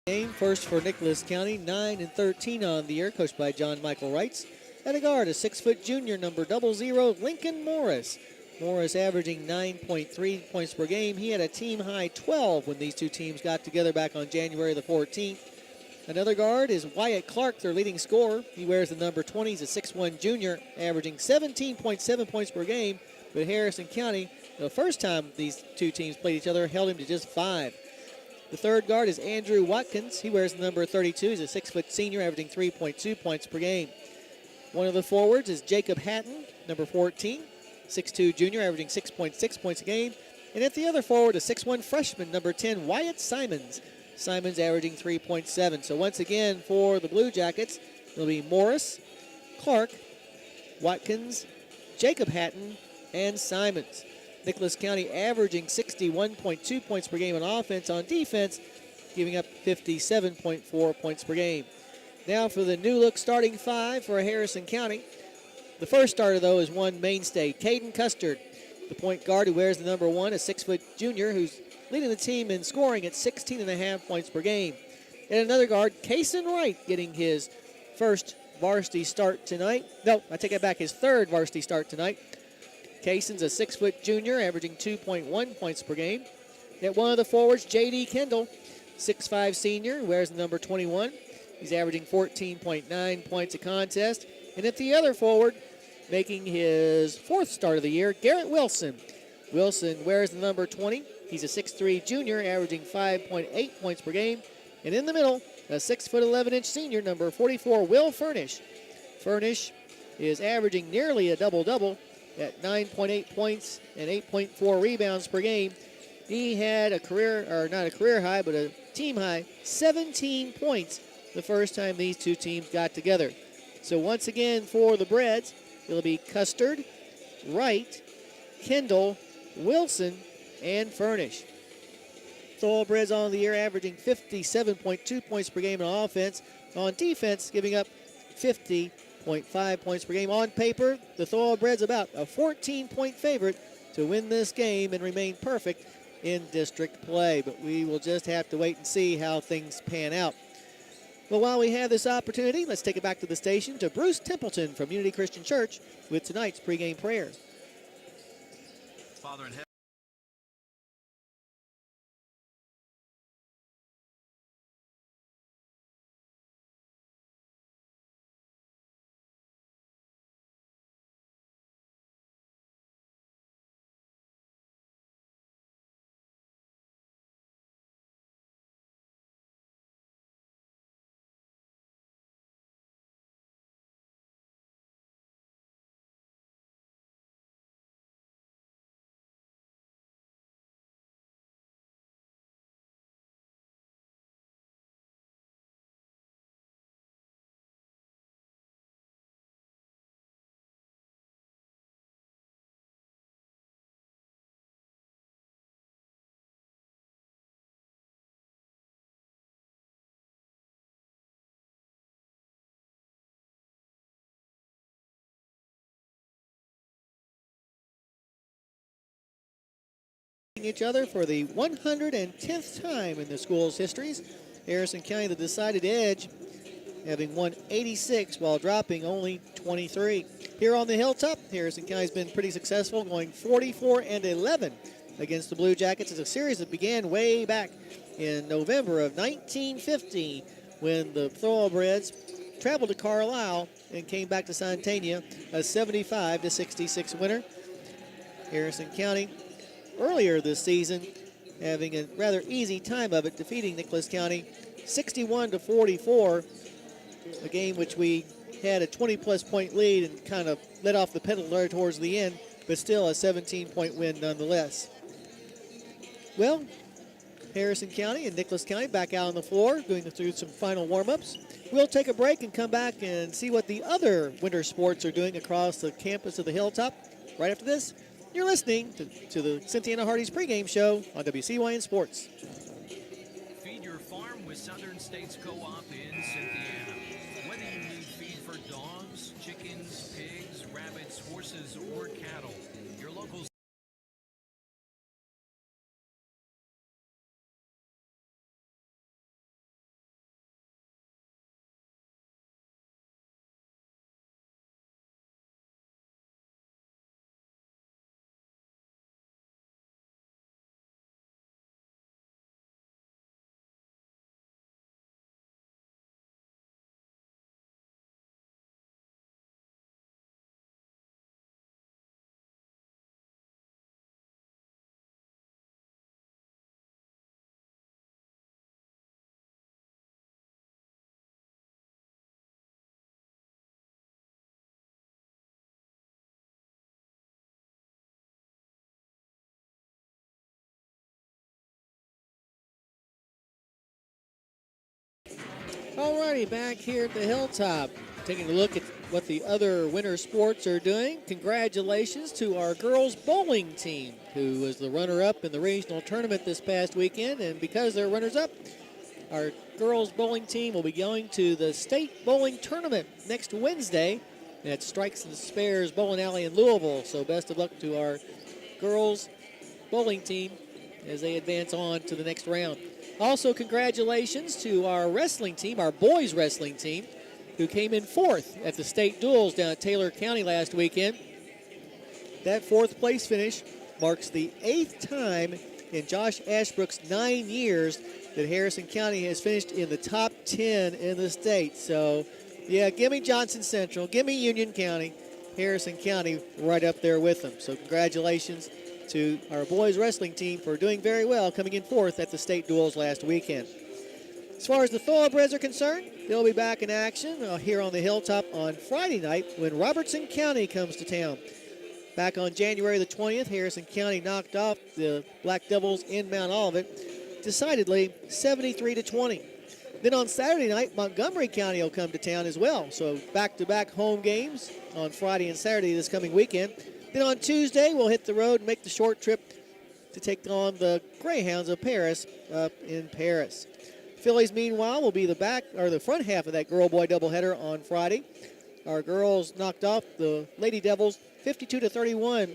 Game first for Nicholas County, 9-13 on the year, coached by John Michael Wrights. At a guard, a 6-foot junior, number 00, Lincoln Morris. Morris averaging 9.3 points per game. He had a team high 12 when these two teams got together back on January the 14th. Another guard is Wyatt Clark, their leading scorer. He wears the number 20. He's a 6'1 junior, averaging 17.7 points per game. But Harrison County, the first time these two teams played each other, held him to just 5. The third guard is Andrew Watkins. He wears the number 32. He's a 6-foot senior, averaging 3.2 points per game. One of the forwards is Jacob Hatton, number 14, 6'2 junior, averaging 6.6 points a game. And at the other forward, a 6'1 freshman, number 10, Wyatt Simons. Simons averaging 3.7. So once again, for the Blue Jackets, it'll be Morris, Clark, Watkins, Jacob Hatton, and Simons. Nicholas County averaging 61.2 points per game on offense. On defense, giving up 57.4 points per game. Now for the new look starting 5 for Harrison County. The first starter, though, is one mainstay, Caden Custard, the point guard who wears the number 1, a 6-foot junior who's leading the team in scoring at 16.5 points per game. And another guard, Kason Wright, getting his first varsity start tonight. No, I take that back, his third varsity start tonight. Kayson's a 6-foot junior, averaging 2.1 points per game. At one of the forwards, J.D. Kendall, 6'5 senior, wears the number 21. He's averaging 14.9 points a contest. And at the other forward, making his 4th start of the year, Garrett Wilson. Wilson wears the number 20. He's a 6'3 junior, averaging 5.8 points per game. And in the middle, a 6'11" senior, number 44, Will Furnish. Furnish is averaging nearly a double-double at 9.8 points and 8.4 rebounds per game. He had a career, or not a career high, but a team high, 17 points the first time these two teams got together. So once again for the Breds, it'll be Custard, Wright, Kendall, Wilson, and Furnish. Thoroughbreds on the year averaging 57.2 points per game on offense. On defense, giving up 50.5 points per game. On paper, the Thoroughbreds about a 14-point favorite to win this game and remain perfect in district play. But we will just have to wait and see how things pan out. Well, while we have this opportunity, let's take it back to the station to Bruce Templeton from Unity Christian Church with tonight's pregame prayer. Father in heaven. Each other for the 110th time in the school's histories. Harrison County, the decided edge, having won 86 while dropping only 23. Here on the hilltop, Harrison County's been pretty successful, going 44-11 against the Blue Jackets. It's a series that began way back in November of 1950 when the Thoroughbreds traveled to Carlisle and came back to Santania, a 75-66 winner. Harrison County earlier this season having a rather easy time of it, defeating Nicholas County 61-44, a game which we had a 20-plus point lead and kind of let off the pedal there towards the end, but still a 17-point win nonetheless. Well, Harrison County and Nicholas County back out on the floor going through some final warm-ups. We'll take a break and come back and see what the other winter sports are doing across the campus of the Hilltop. Right after this, you're listening to the Cynthiana Hardy's pregame show on WCYN Sports. Feed your farm with Southern States Co-op in Cynthiana. Whether you need feed for dogs, chickens, pigs, rabbits, horses, or cattle, your local Alrighty, back here at the Hilltop, taking a look at what the other winter sports are doing. Congratulations to our girls bowling team, who was the runner-up in the regional tournament this past weekend. And because they're runners-up, our girls bowling team will be going to the state bowling tournament next Wednesday at Strikes and Spares Bowling Alley in Louisville. So best of luck to our girls bowling team as they advance on to the next round. Also, congratulations to our wrestling team, our boys wrestling team, who came in fourth at the state duels down at Taylor County last weekend. That fourth place finish marks the 8th time in Josh Ashbrook's 9 years that Harrison County has finished in the top 10 in the state. So, yeah, give me Johnson Central, give me Union County, Harrison County right up there with them. So congratulations to our boys wrestling team for doing very well, coming in fourth at the state duels last weekend. As far as the Thoroughbreds are concerned, they'll be back in action here on the Hilltop on Friday night when Robertson County comes to town. Back on January the 20th, Harrison County knocked off the Black Devils in Mount Olivet decidedly 73-20. Then on Saturday night, Montgomery County will come to town as well. So back-to-back home games on Friday and Saturday this coming weekend. Then on Tuesday, we'll hit the road and make the short trip to take on the Greyhounds of Paris up in Paris. Phillies, meanwhile, will be the front half of that girl-boy doubleheader on Friday. Our girls knocked off the Lady Devils 52-31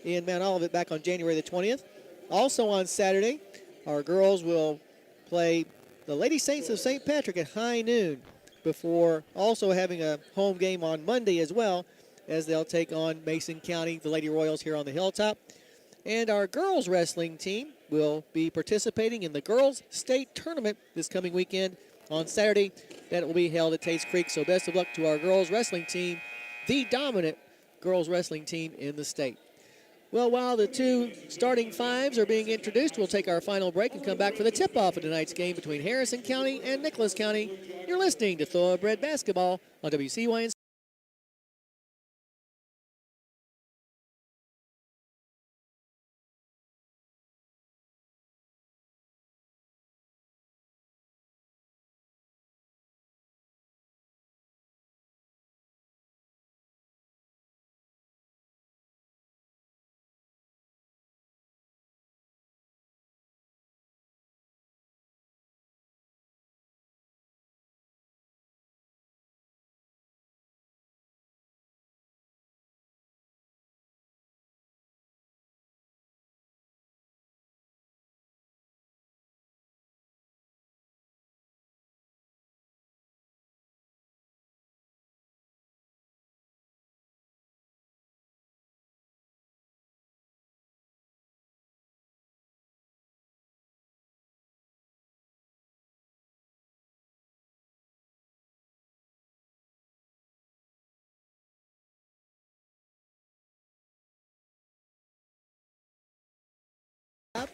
in Mount Olivet back on January the 20th. Also on Saturday, our girls will play the Lady Saints of St. Patrick at high noon before also having a home game on Monday as well, as they'll take on Mason County, the Lady Royals here on the Hilltop. And our girls wrestling team will be participating in the girls state tournament this coming weekend on Saturday. That will be held at Tates Creek. So best of luck to our girls wrestling team, the dominant girls wrestling team in the state. Well, while the two starting fives are being introduced, we'll take our final break and come back for the tip-off of tonight's game between Harrison County and Nicholas County. You're listening to Thoroughbred Basketball on WCYN.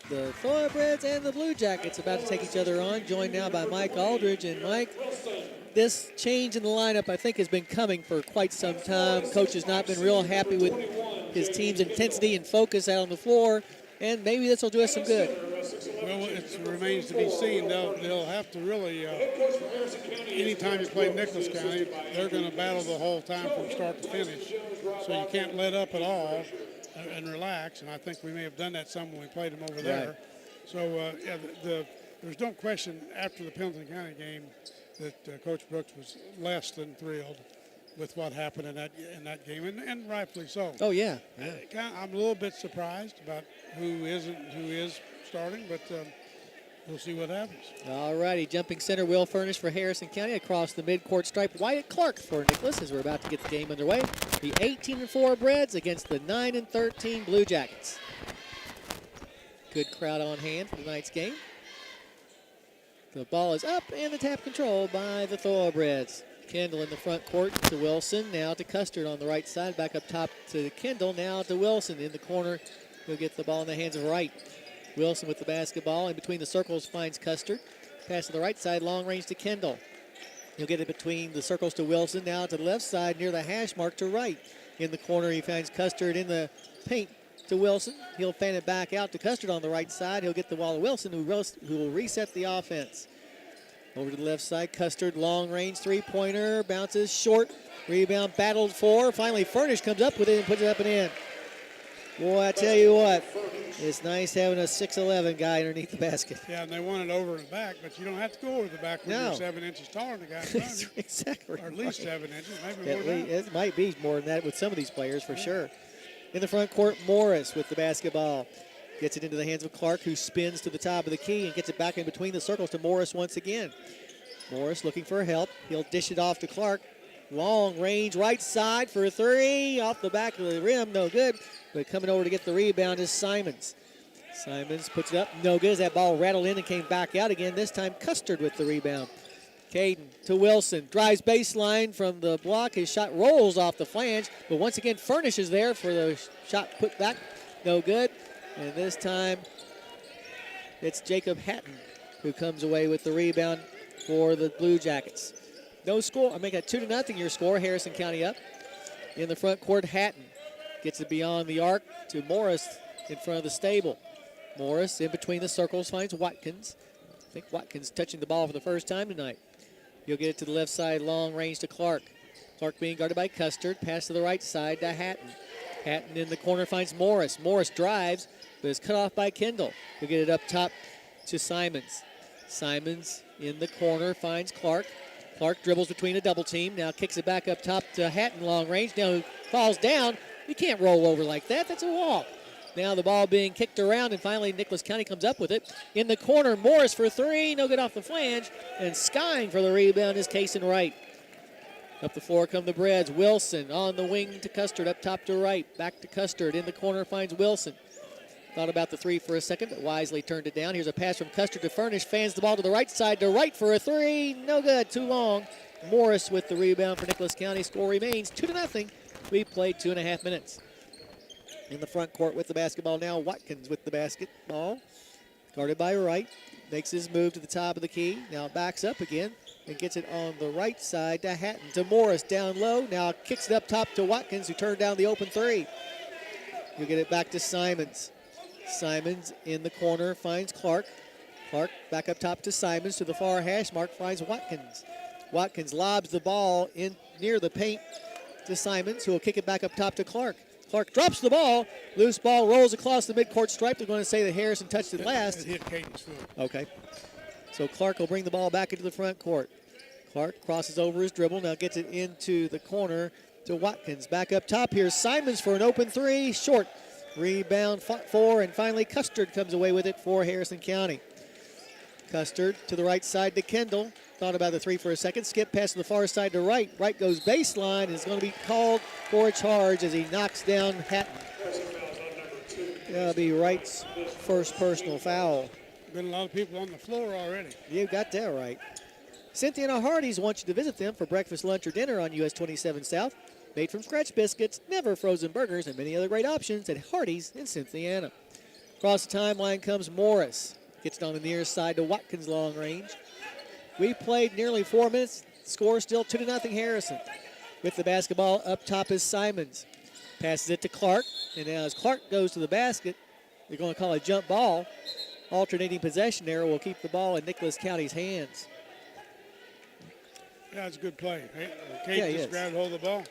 The Thoroughbreds and the Blue Jackets about to take each other on, joined now by Mike Aldridge. And Mike, this change in the lineup I think has been coming for quite some time. Coach has not been real happy with his team's intensity and focus out on the floor, and maybe this will do us some good. Well, it remains to be seen. They'll have to really, anytime you play Nicholas County, they're going to battle the whole time from start to finish. So you can't let up at all and relax, and I think we may have done that some when we played them over there. Right. So, there's no question after the Pendleton County game that Coach Brooks was less than thrilled with what happened in that game, and rightfully so. Oh, yeah. I'm a little bit surprised about who is starting, but we'll see what happens. All righty, jumping center Will Furnish for Harrison County across the midcourt stripe. Wyatt Clark for Nicholas as we're about to get the game underway. The 18-4 Breds against the 9-13 Blue Jackets. Good crowd on hand for tonight's game. The ball is up and the tap controlled by the Thoroughbreds. Kendall in the front court to Wilson. Now to Custard on the right side. Back up top to Kendall. Now to Wilson in the corner. He'll get the ball in the hands of Wright. Wilson with the basketball. In between the circles finds Custard. Pass to the right side. Long range to Kendall. He'll get it between the circles to Wilson. Now to the left side near the hash mark to Wright. In the corner he finds Custard in the paint to Wilson. He'll fan it back out to Custard on the right side. He'll get the ball to Wilson who will reset the offense. Over to the left side, Custard, long range three-pointer, bounces short. Rebound battled for. Finally, Furnish comes up with it and puts it up and in. Boy, I tell you what, it's nice having a 6'11" guy underneath the basket. Yeah, and they want it over and back, but you don't have to go over the back when you're 7 inches taller than the guy in front of you. Exactly. Or at least right. 7 inches, maybe more than that. It might be more than that with some of these players for sure. In the front court, Morris with the basketball. Gets it into the hands of Clark, who spins to the top of the key and gets it back in between the circles to Morris once again. Morris looking for help. He'll dish it off to Clark. Long range right side for a three. Off the back of the rim, no good. But coming over to get the rebound is Simons. Simons puts it up, no good as that ball rattled in and came back out again. This time Custard with the rebound. Caden to Wilson, drives baseline from the block. His shot rolls off the flange, but once again Furnish is there for the shot put back, no good. And this time it's Jacob Hatton who comes away with the rebound for the Blue Jackets. No score. I make it 2-0 your score. Harrison County up. In the front court, Hatton gets it beyond the arc to Morris in front of the stable. Morris in between the circles finds Watkins. I think Watkins touching the ball for the first time tonight. He'll get it to the left side, long range to Clark. Clark being guarded by Custard. Pass to the right side to Hatton. Hatton in the corner finds Morris. Morris drives, but is cut off by Kendall. He'll get it up top to Simons. Simons in the corner finds Clark. Clark dribbles between a double team. Now kicks it back up top to Hatton, long range. Now falls down. You can't roll over like that. That's a walk. Now the ball being kicked around, and finally Nicholas County comes up with it. In the corner, Morris for three. No good off the flange. And skying for the rebound is Kaysen Wright. Up the floor come the Breds. Wilson on the wing to Custard, up top to Wright. Back to Custard. In the corner finds Wilson. Thought about the three for a second, but wisely turned it down. Here's a pass from Custard to Furnish. Fans the ball to the right side to Wright for a three. No good, too long. Morris with the rebound for Nicholas County. Score remains 2-0. We played 2.5 minutes. In the front court with the basketball now, Watkins with the basketball. Guarded by Wright. Makes his move to the top of the key. Now backs up again and gets it on the right side to Hatton. To Morris down low. Now kicks it up top to Watkins, who turned down the open three. He'll get it back to Simons. Simons in the corner finds Clark. Clark back up top to Simons. To the far hash mark finds Watkins. Watkins lobs the ball in near the paint to Simons, who will kick it back up top to Clark. Clark drops the ball. Loose ball rolls across the midcourt stripe. They're going to say that Harrison touched it last. It hit Caden's foot. Okay. So Clark will bring the ball back into the front court. Clark crosses over his dribble. Now gets it into the corner to Watkins. Back up top. Here's Simons for an open three. Short. Rebound four, and finally Custard comes away with it for Harrison County. Custard to the right side to Kendall. Thought about the three for a second. Skip pass to the far side to Wright. Wright goes baseline and is going to be called for a charge as he knocks down Hatton. That'll be Wright's first personal foul. Been a lot of people on the floor already. You got that right. Cynthia and Hardee's wants you to visit them for breakfast, lunch, or dinner on US 27 South. Made from scratch biscuits, never frozen burgers, and many other great options at Hardee's in Cynthiana. Across the timeline comes Morris. Gets it on the near side to Watkins, long range. We played nearly 4 minutes. Score still 2-0 Harrison. With the basketball up top is Simons. Passes it to Clark. And now as Clark goes to the basket, they're going to call a jump ball. Alternating possession there will keep the ball in Nicholas County's hands. Yeah, it's a good play. Kate just grabbed hold of the ball.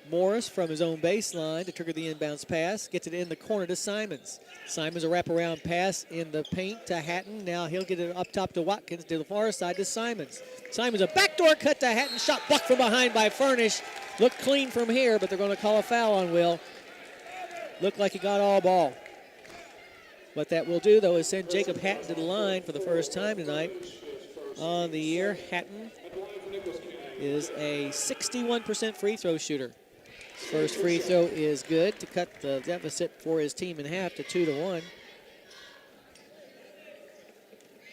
Morris from his own baseline to trigger the inbounds pass. Gets it in the corner to Simons. Simons a wraparound pass in the paint to Hatton. Now he'll get it up top to Watkins to the far side to Simons. Simons a backdoor cut to Hatton. Shot blocked from behind by Furnish. Looked clean from here, but they're going to call a foul on Will. Looked like he got all ball. What that will do, though, is send Jacob Hatton to the line for the first time tonight. On the year, Hatton is a 61% free throw shooter. First free throw is good to cut the deficit for his team in half to 2-1.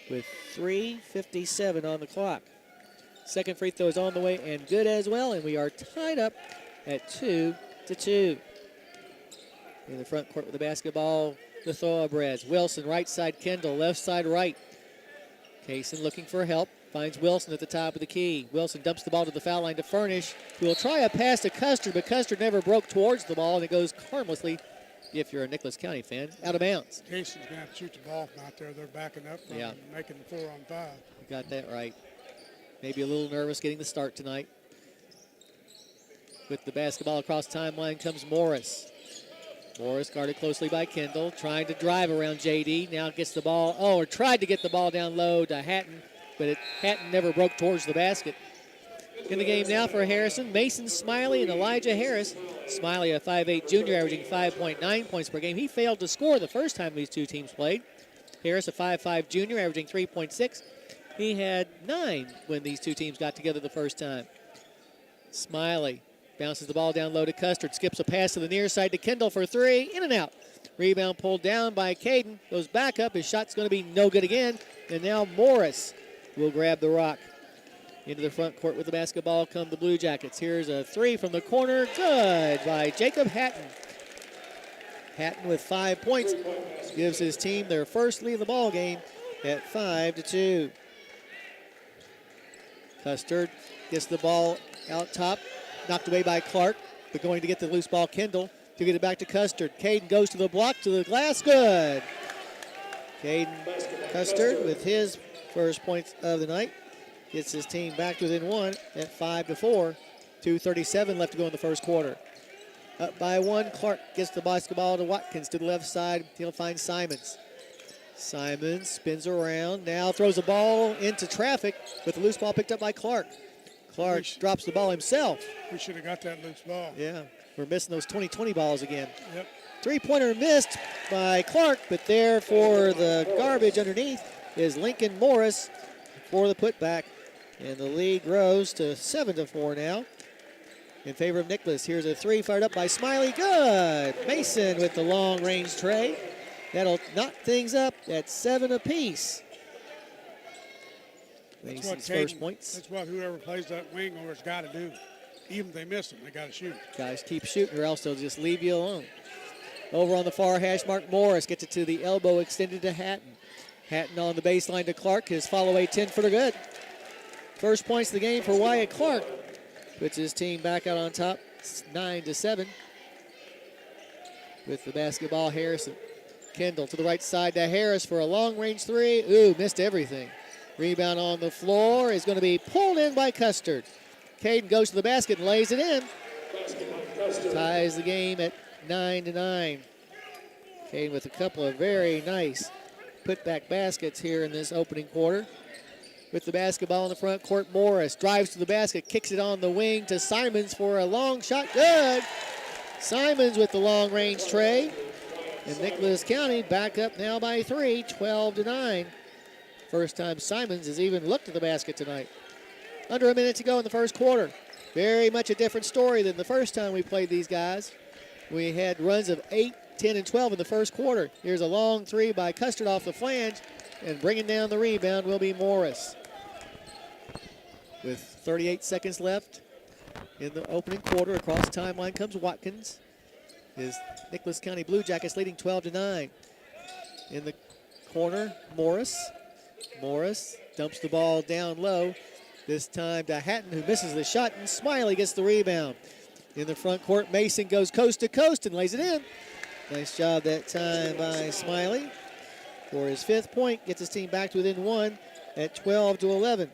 With 3:57 on the clock. Second free throw is on the way and good as well, and we are tied up at 2-2. In the front court with the basketball, the thoroughbreds. Wilson, right side Kendall, left side Wright. Kaysen looking for help. Finds Wilson at the top of the key. Wilson dumps the ball to the foul line to Furnish, who will try a pass to Custard, but Custard never broke towards the ball, and it goes harmlessly if you're a Nicholas County fan, out of bounds. Casey's going to have to shoot the ball from out there. They're backing up from making the 4-on-5. You got that right. Maybe a little nervous getting the start tonight. With the basketball across timeline comes Morris. Morris guarded closely by Kendall, trying to drive around JD. Now gets the ball, or tried to get the ball down low to Hatton, but Hatton never broke towards the basket. In the game now for Harrison, Mason Smiley and Elijah Harris. Smiley, a 5'8 junior, averaging 5.9 points per game. He failed to score the first time these two teams played. Harris, a 5'5 junior, averaging 3.6. He had 9 when these two teams got together the first time. Smiley bounces the ball down low to Custard, skips a pass to the near side to Kendall for 3, in and out. Rebound pulled down by Caden, goes back up, his shot's going to be no good again, and now Morris will grab the rock. Into the front court with the basketball come the Blue Jackets. Here's a 3 from the corner, good by Jacob Hatton. Hatton with 5 points, gives his team their first lead of the ball game at 5-2. Custard gets the ball out top, knocked away by Clark, but going to get the loose ball, Kendall, to get it back to Custard. Caden goes to the block, to the glass, good. Caden Custard with his first points of the night. Gets his team back within 1 at 5-4. 2:37 left to go in the first quarter. Up by 1, Clark gets the basketball to Watkins to the left side. He'll find Simons. Simons spins around, now throws the ball into traffic with the loose ball picked up by Clark. Clark drops the ball himself. We should have got that loose ball. Yeah, we're missing those 20-20 balls again. Yep. Three-pointer missed by Clark, but there for the garbage underneath is Lincoln Morris for the putback. And the lead grows to 7-4 now in favor of Nicholas. Here's a 3 fired up by Smiley. Good. Mason with the long-range tray. That'll knock things up at 7 apiece. Mason's first points. That's what whoever plays that wing over has got to do. Even if they miss them, they got to shoot. Guys, keep shooting or else they'll just leave you alone. Over on the far hash mark, Morris gets it to the elbow, extended to Hatton. Hatton on the baseline to Clark. His follow-away 10-footer good. First points of the game for Wyatt Clark. Puts his team back out on top, 9-7. With the basketball, Harrison. Kendall to the right side to Harris for a long-range 3. Ooh, missed everything. Rebound on the floor is going to be pulled in by Custard. Caden goes to the basket and lays it in. Ties the game at 9-9. Caden with a couple of very nice putback baskets here in this opening quarter. With the basketball in the front court, Morris drives to the basket, kicks it on the wing to Simons for a long shot. Good. Simons with the long-range tray. And Nicholas County back up now by 3, 12-9. First time Simons has even looked at the basket tonight. Under a minute to go in the first quarter. Very much a different story than the first time we played these guys. We had runs of 8, 10, and 12 in the first quarter. Here's a long 3 by Custard off the flange, and bringing down the rebound will be Morris. With 38 seconds left in the opening quarter, across the timeline comes Watkins. His Nicholas County Blue Jackets leading 12-9. In the corner, Morris. Morris dumps the ball down low. This time to Hatton, who misses the shot, and Smiley gets the rebound. In the front court, Mason goes coast to coast and lays it in. Nice job that time by Smiley. For his 5th point, gets his team back to within 1 at 12-11.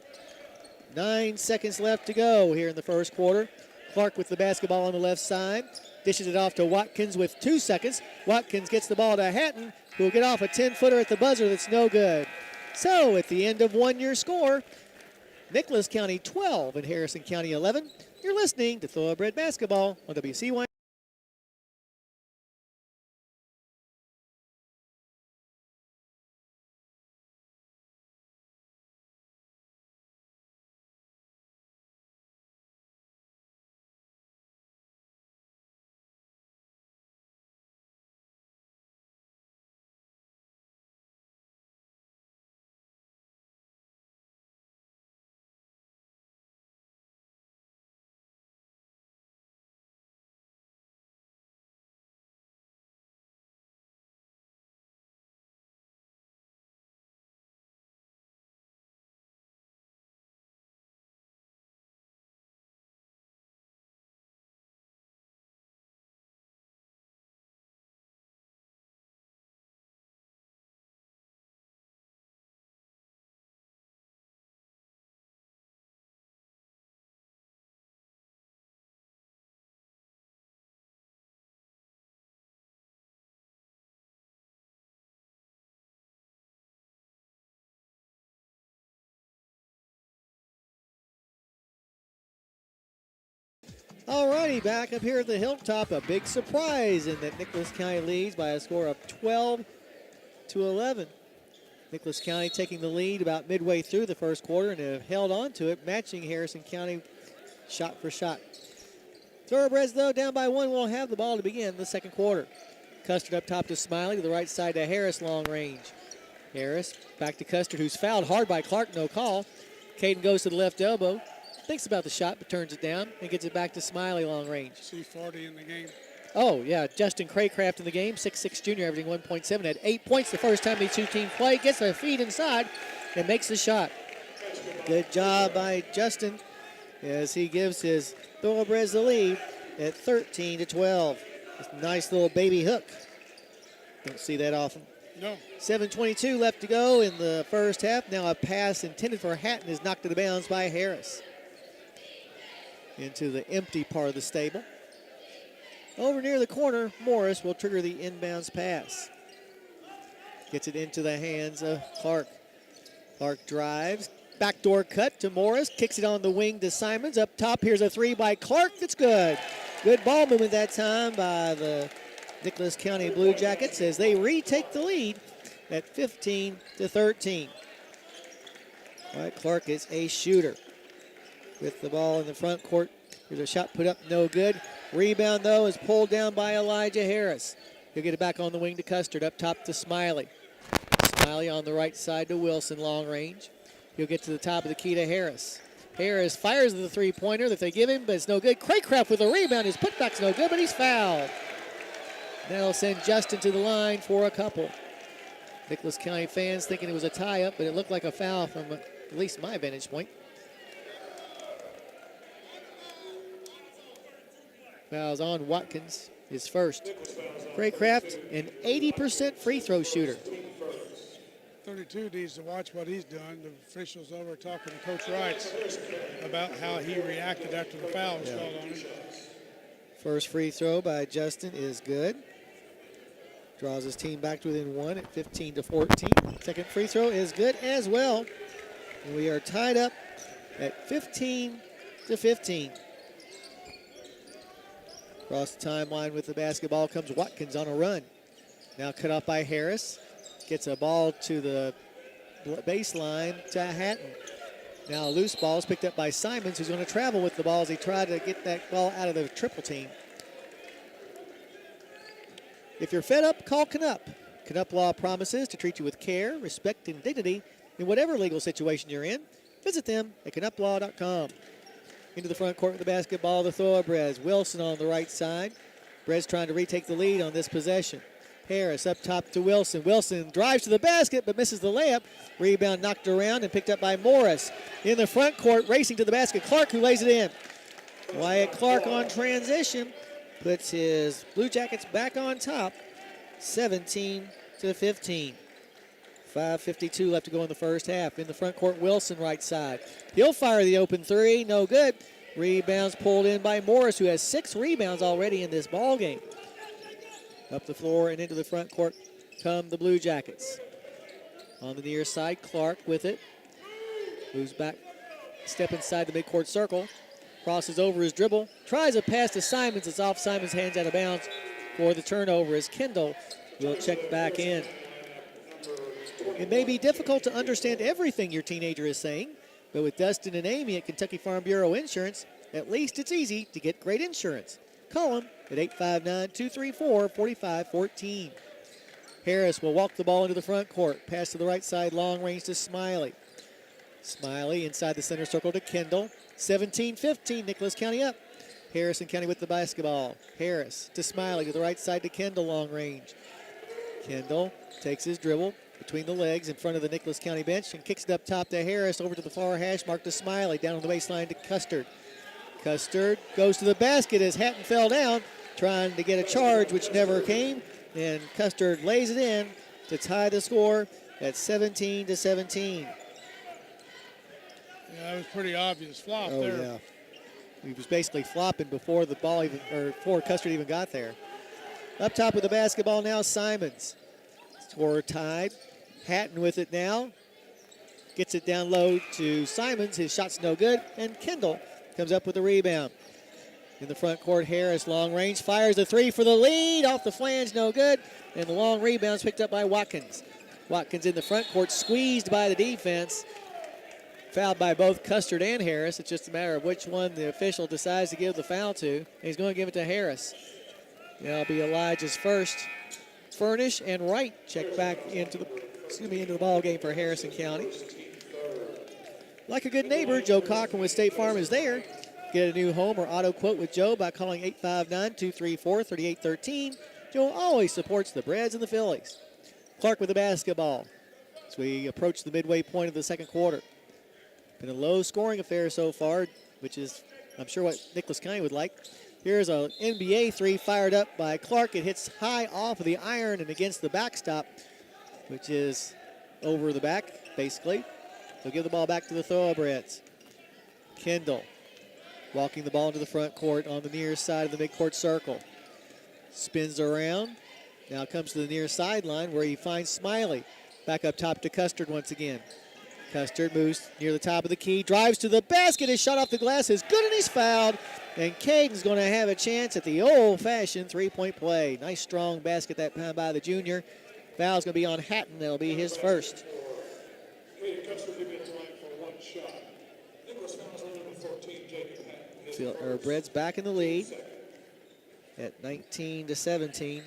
9 seconds left to go here in the first quarter. Clark with the basketball on the left side. Dishes it off to Watkins with 2 seconds. Watkins gets the ball to Hatton, who will get off a 10-footer at the buzzer that's no good. So at the end of 1, your score, Nicholas County 12 and Harrison County 11. You're listening to Thoroughbred Basketball on WCY. Alrighty, back up here at the hilltop, a big surprise in that Nicholas County leads by a score of 12-11. Nicholas County taking the lead about midway through the first quarter and have held on to it, matching Harrison County shot for shot. Thoroughbreds, though, down by one, will have the ball to begin the second quarter. Custard up top to Smiley, to the right side to Harris, long range. Harris back to Custard, who's fouled hard by Clark, no call. Caden goes to the left elbow, thinks about the shot, but turns it down and gets it back to Smiley, long range. C40 in the game. Oh, yeah, Justin Craycraft in the game, 6'6 junior, averaging 1.7, had 8 points the first time these two teams played, gets a feed inside and makes the shot. Good job by Justin as he gives his Thoroughbreds the lead at 13-12. Nice little baby hook. Don't see that often. No. 7:22 left to go in the first half. Now a pass intended for Hatton is knocked to the bounds by Harris. Into the empty part of the stable. Over near the corner, Morris will trigger the inbounds pass. Gets it into the hands of Clark. Clark drives. Backdoor cut to Morris. Kicks it on the wing to Simons. Up top, here's a three by Clark. That's good. Good ball movement that time by the Nicholas County Blue Jackets as they retake the lead at 15-13. All right, Clark is a shooter with the ball in the front court. Here's a shot put up, no good. Rebound, though, is pulled down by Elijah Harris. He'll get it back on the wing to Custard, up top to Smiley. Smiley on the right side to Wilson, long range. He'll get to the top of the key to Harris. Harris fires the three-pointer that they give him, but it's no good. Craycraft with a rebound. His putback's no good, but he's fouled. That'll send Justin to the line for a couple. Nicholas County fans thinking it was a tie-up, but it looked like a foul from at least my vantage point. Fouls on Watkins, his first. Craycraft, an 80% free throw shooter. 32 needs to watch what he's done. The officials over talking to Coach Wrights about how he reacted after the foul was called on him. First free throw by Justin is good. Draws his team back to within one at 15-14. Second free throw is good as well. And we are tied up at 15-15. Across the timeline with the basketball comes Watkins on a run. Now cut off by Harris. Gets a ball to the baseline to Hatton. Now a loose ball is picked up by Simons, who's going to travel with the ball as he tried to get that ball out of the triple team. If you're fed up, call Canup. Canup Law promises to treat you with care, respect, and dignity in whatever legal situation you're in. Visit them at canuplaw.com. Into the front court with the basketball, the Thoroughbreds. Wilson on the right side. Breds trying to retake the lead on this possession. Harris up top to Wilson. Wilson drives to the basket but misses the layup. Rebound knocked around and picked up by Morris. In the front court, racing to the basket, Clark, who lays it in. Wyatt Clark on transition puts his Blue Jackets back on top, 17-15. 5:52 left to go in the first half. In the front court, Wilson right side. He'll fire the open three, no good. Rebounds pulled in by Morris, who has 6 rebounds already in this ball game. Up the floor and into the front court come the Blue Jackets. On the near side, Clark with it. Moves back, step inside the midcourt circle. Crosses over his dribble. Tries a pass to Simons. It's off Simons' hands, out of bounds for the turnover as Kendall will check back in. It may be difficult to understand everything your teenager is saying, but with Dustin and Amy at Kentucky Farm Bureau Insurance, at least it's easy to get great insurance. Call them at 859-234-4514. Harris will walk the ball into the front court. Pass to the right side, long range to Smiley. Smiley inside the center circle to Kendall. 17-15, Nicholas County up. Harrison County with the basketball. Harris to Smiley to the right side to Kendall, long range. Kendall takes his dribble between the legs in front of the Nicholas County bench and kicks it up top to Harris, over to the far hash mark to Smiley, down on the baseline to Custard. Custard goes to the basket as Hatton fell down, trying to get a charge, which never came, and Custard lays it in to tie the score at 17-17. Yeah, that was pretty obvious flop there. Yeah. He was basically flopping before the ball even, or before Custard even got there. Up top with the basketball now, Simons. Score tied. Hatton with it now. Gets it down low to Simons. His shot's no good. And Kendall comes up with the rebound. In the front court, Harris, long range, fires a three for the lead. Off the flange, no good. And the long rebound's picked up by Watkins. Watkins in the front court, squeezed by the defense. Fouled by both Custard and Harris. It's just a matter of which one the official decides to give the foul to. And he's going to give it to Harris. That'll be Elijah's first. Furnish and Wright check back into the ball game for Harrison County. Like a good neighbor, Joe Cochran with State Farm is there. Get a new home or auto quote with Joe by calling 859-234-3813. Joe always supports the Breds and the Phillies. Clark with the basketball as we approach the midway point of the second quarter. Been a low-scoring affair so far, which is, I'm sure, what Nicholas County would like. Here's an NBA three fired up by Clark. It hits high off of the iron and against the backstop, which is over the back, basically. They'll give the ball back to the Thoroughbreds. Kendall walking the ball into the front court on the near side of the midcourt circle. Spins around. Now comes to the near sideline where he finds Smiley. Back up top to Custard once again. Custard moves near the top of the key, drives to the basket. His shot off the glass is good and he's fouled. And Caden's going to have a chance at the old-fashioned three-point play. Nice, strong basket that time by the junior. Foul's going to be on Hatton. That'll be his first. Breds back in the lead at 19-17.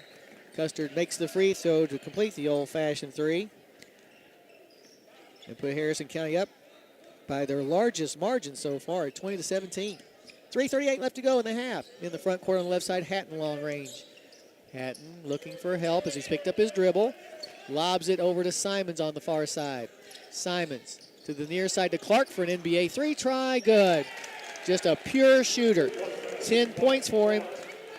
Custard makes the free throw to complete the old-fashioned three and put Harrison County up by their largest margin so far at 20-17. 3:38 left to go in the half. In the front court on the left side, Hatton long range. Hatton looking for help as he's picked up his dribble. Lobs it over to Simons on the far side. Simons to the near side to Clark for an NBA three try. Good. Just a pure shooter. 10 points for him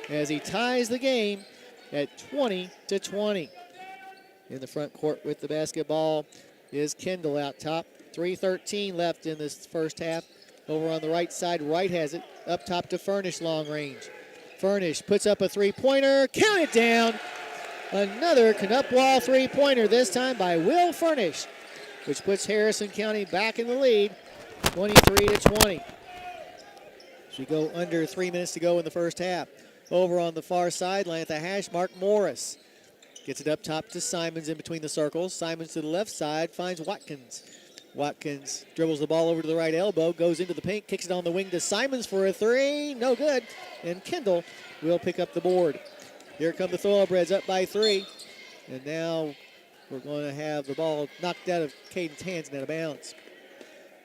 as he ties the game at 20-20. In the front court with the basketball is Kendall out top. 3:13 left in this first half. Over on the right side, Wright has it. Up top to Furnish, long range. Furnish puts up a three-pointer. Count it down. Another Canup-Wall three-pointer, this time by Will Furnish, which puts Harrison County back in the lead, 23-20. As we go under 3 minutes to go in the first half. Over on the far sideline at the hash mark, Morris gets it up top to Simons in between the circles. Simons to the left side finds Watkins. Watkins dribbles the ball over to the right elbow, goes into the paint, kicks it on the wing to Simons for a three. No good. And Kendall will pick up the board. Here come the Thoroughbreds up by 3. And now we're going to have the ball knocked out of Caden's hands and out of bounds.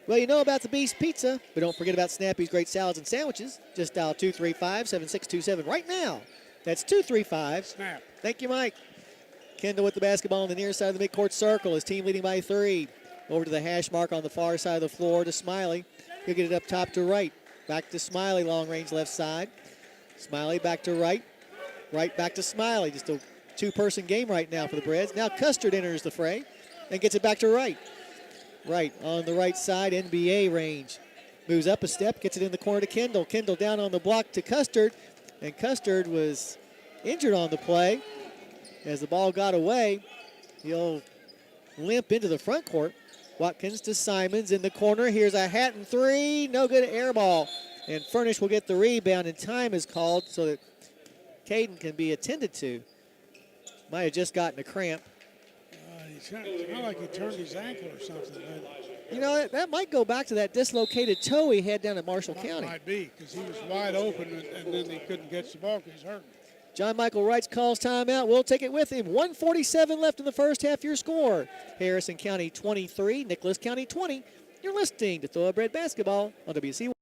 Well, you know about the Beast Pizza, but don't forget about Snappy's great salads and sandwiches. Just dial 235-7627 right now. That's 235. Snap. Thank you, Mike. Kendall with the basketball on the near side of the midcourt circle. His team leading by 3. Over to the hash mark on the far side of the floor to Smiley. He'll get it up top to Wright. Back to Smiley, long range left side. Smiley back to Wright. Wright back to Smiley. Just a two-person game right now for the Breds. Now Custard enters the fray and gets it back to Wright. Wright on the right side, NBA range. Moves up a step, gets it in the corner to Kendall. Kendall down on the block to Custard. And Custard was injured on the play. As the ball got away, he'll limp into the front court. Watkins to Simons in the corner. Here's a Hatton three. No good, air ball. And Furnish will get the rebound, and time is called so that Caden can be attended to. Might have just gotten a cramp. It's not like he turned his ankle or something. You know, that might go back to that dislocated toe he had down at Marshall County. Might be, because he was wide open, and then he couldn't catch the ball because he's hurt. John Michael Wright calls timeout. We'll take it with him. 1:47 left in the first half. Your score: Harrison County 23, Nicholas County 20. You're listening to Thoroughbred Basketball on WC.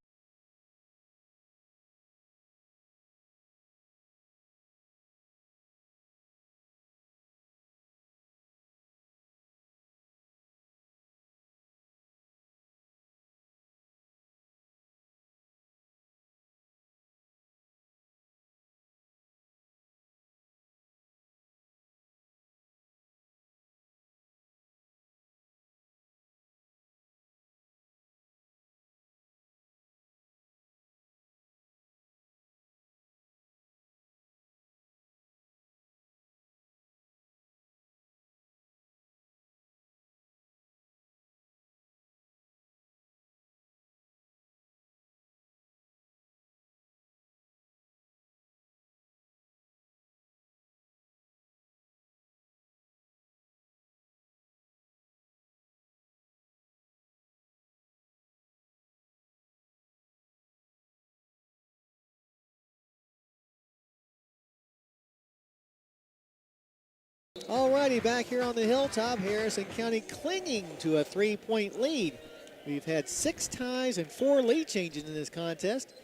Alrighty, back here on the hilltop, Harrison County clinging to a 3-point lead. We've had 6 ties and 4 lead changes in this contest.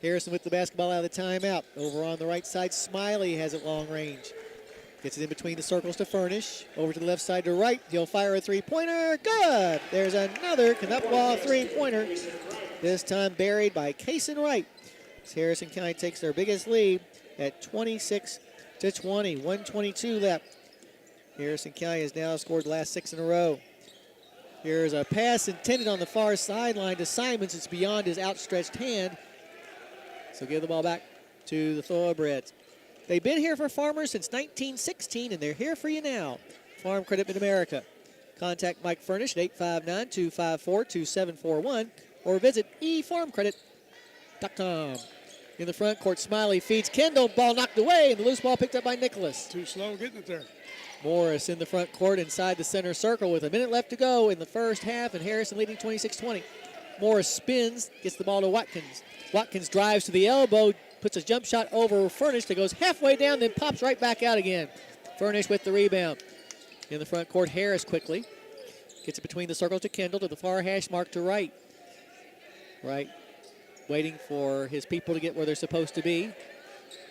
Harrison with the basketball out of the timeout. Over on the right side, Smiley has it long range. Gets it in between the circles to Furnish. Over to the left side to right. He'll fire a 3-pointer. Good! There's another Canuck 3-pointer. This time buried by Kaysen Wright. As Harrison County takes their biggest lead at 26-20. 1:22 left. Harrison County has now scored the last 6 in a row. Here's a pass intended on the far sideline to Simons. It's beyond his outstretched hand. So give the ball back to the Thoroughbreds. They've been here for Farmers since 1916, and they're here for you now. Farm Credit Mid-America. Contact Mike Furnish at 859-254-2741 or visit efarmcredit.com. In the front court, Smiley feeds Kendall. Ball knocked away, and the loose ball picked up by Nicholas. Too slow getting it there. Morris in the front court inside the center circle with a minute left to go in the first half, and Harrison leading 26-20. Morris spins, gets the ball to Watkins. Watkins drives to the elbow, puts a jump shot over Furnish that goes halfway down, then pops right back out again. Furnish with the rebound. In the front court, Harris quickly gets it between the circles to Kendall to the far hash mark to Wright. Wright waiting for his people to get where they're supposed to be.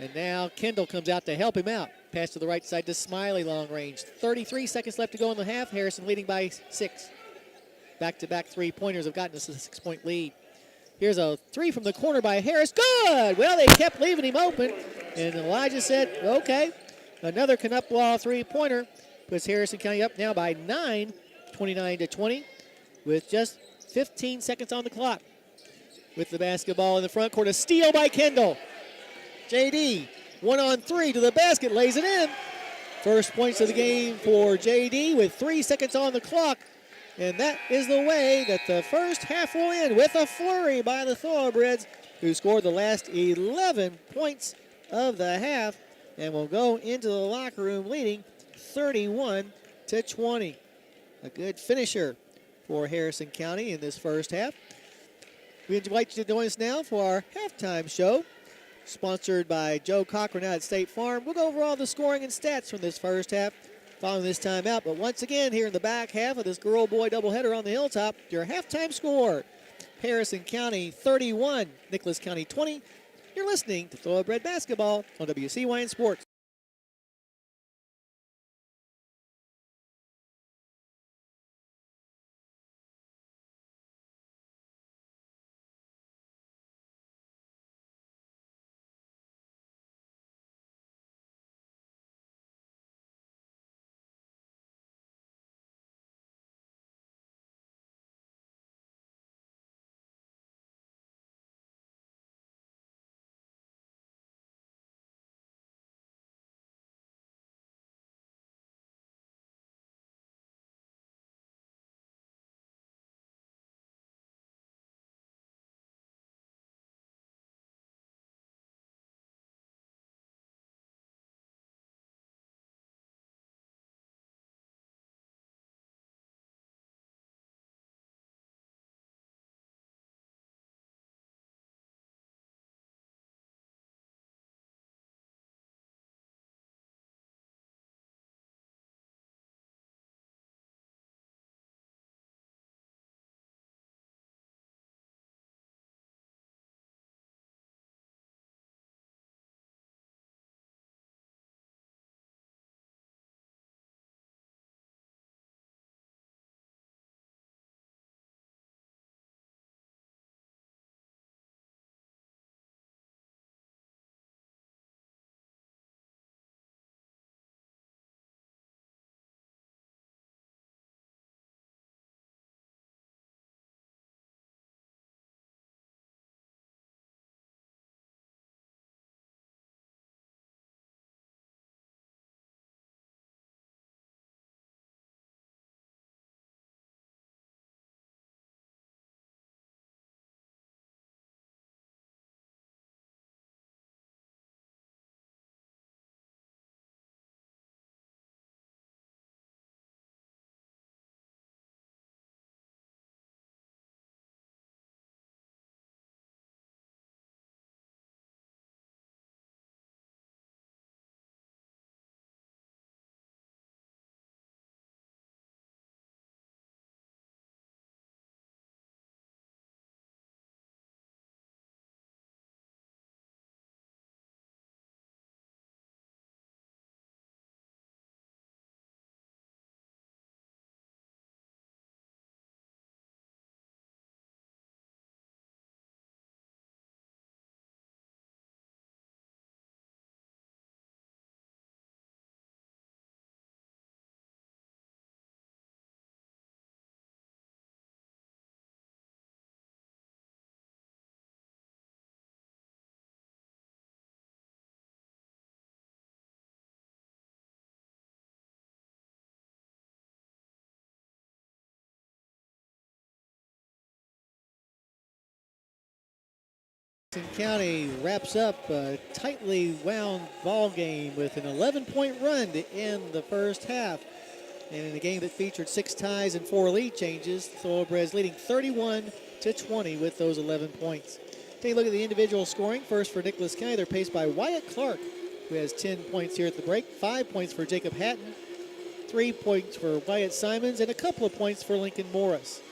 And now Kendall comes out to help him out. Pass to the right side to Smiley, long range. 33 seconds left to go in the half. Harrison leading by 6. Back-to-back 3-pointers have gotten us a 6-point lead. Here's a 3 from the corner by Harris. Good! Well, they kept leaving him open. And Elijah said, okay. Another Canuck 3-pointer puts Harrison County up now by 9, 29-20, with just 15 seconds on the clock. With the basketball in the front court, a steal by Kendall. JD, 1-on-3 to the basket, lays it in. First points of the game for JD with 3 seconds on the clock. And that is the way that the first half will end, with a flurry by the Thoroughbreds, who scored the last 11 points of the half and will go into the locker room leading 31-20. A good finisher for Harrison County in this first half. We invite you to join us now for our halftime show, sponsored by Joe Cochran out at State Farm. We'll go over all the scoring and stats from this first half following this timeout. But once again, here in the back half of this girl-boy doubleheader on the hilltop, your halftime score: Harrison County 31, Nicholas County 20. You're listening to Thoroughbred Basketball on WCYN Sports. County wraps up a tightly wound ball game with an 11-point run to end the first half. And in a game that featured 6 ties and 4 lead changes, the Thoroughbreds leading 31-20 with those 11 points. Take a look at the individual scoring. First for Nicholas County, they're paced by Wyatt Clark, who has 10 points here at the break, 5 points for Jacob Hatton, 3 points for Wyatt Simons, and a couple of points for Lincoln Morris.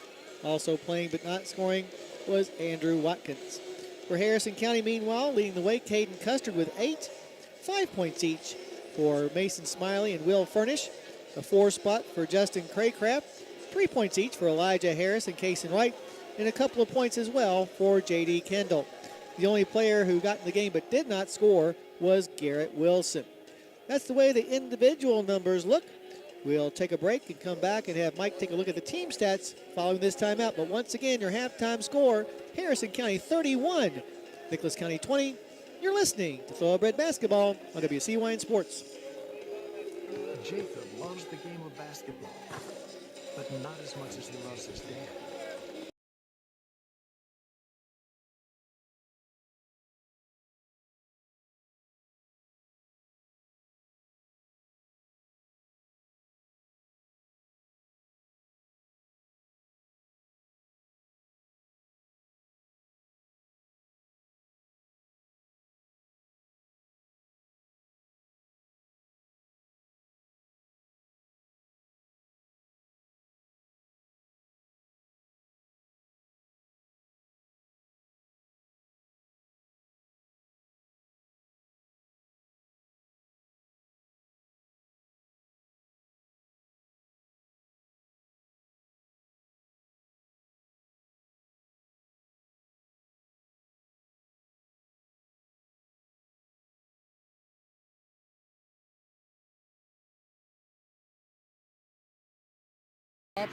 Also playing but not scoring was Andrew Watkins. For Harrison County, meanwhile, leading the way, Caden Custard with 8, 5 points each for Mason Smiley and Will Furnish. A 4 spot for Justin Craycraft, 3 points each for Elijah Harris and Kason Wright, and a couple of points as well for J.D. Kendall. The only player who got in the game but did not score was Garrett Wilson. That's the way the individual numbers look. We'll take a break and come back and have Mike take a look at the team stats following this timeout. But once again, your halftime score, Harrison County 31, Nicholas County 20. You're listening to Thoroughbred Basketball on WCYN Sports. Jacob loves the game of basketball, but not as much as he loves his dad.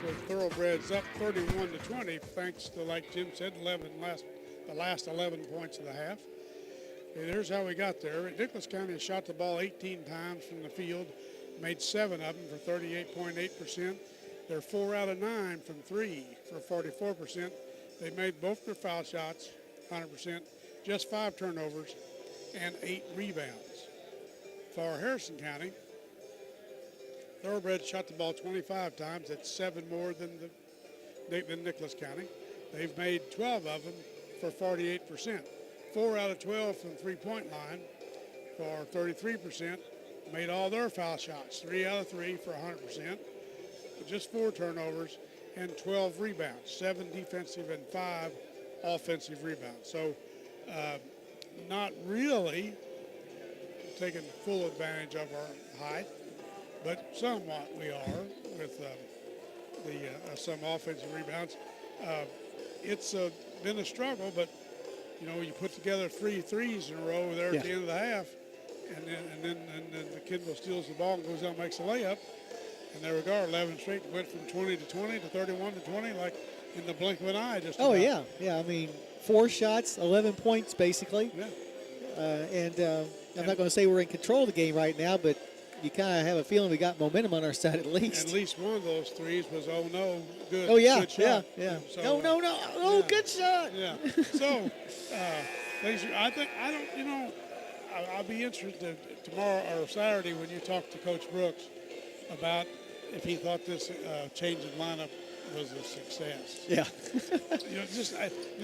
With Thoroughbreds up 31-20, thanks to, like Jim said, the last 11 points of the half. And here's how we got there. Nicholas County shot the ball 18 times from the field, made 7 of them for 38.8%. They're 4 out of 9 from 3 for 44%. They made both their foul shots, 100%, just 5 turnovers, and 8 rebounds. For Harrison County, Thoroughbreds shot the ball 25 times. That's 7 more than Nicholas County. They've made 12 of them for 48%. 4 out of 12 from three-point line for 33%. Made all their foul shots, 3 out of 3 for 100%. Just 4 turnovers and 12 rebounds, 7 defensive and 5 offensive rebounds. So not really taking full advantage of our height, but somewhat we are with some offensive rebounds. It's been a struggle, but you know, you put together 3 threes in a row there at the end of the half, and then the Kendall steals the ball and goes out and makes a layup. And there we go, 11 straight, went from 20 to 20 to 31 to 20, like in the blink of an eye. Just oh about. yeah. I mean, 4 shots, 11 points basically. Yeah. I'm not going to say we're in control of the game right now, but you kind of have a feeling we got momentum on our side at least. At least one of those threes was good. Oh yeah, good shot. yeah. So, No, good shot. Yeah. So, I'll be interested tomorrow or Saturday when you talk to Coach Brooks about if he thought this change in lineup was a success. Yeah.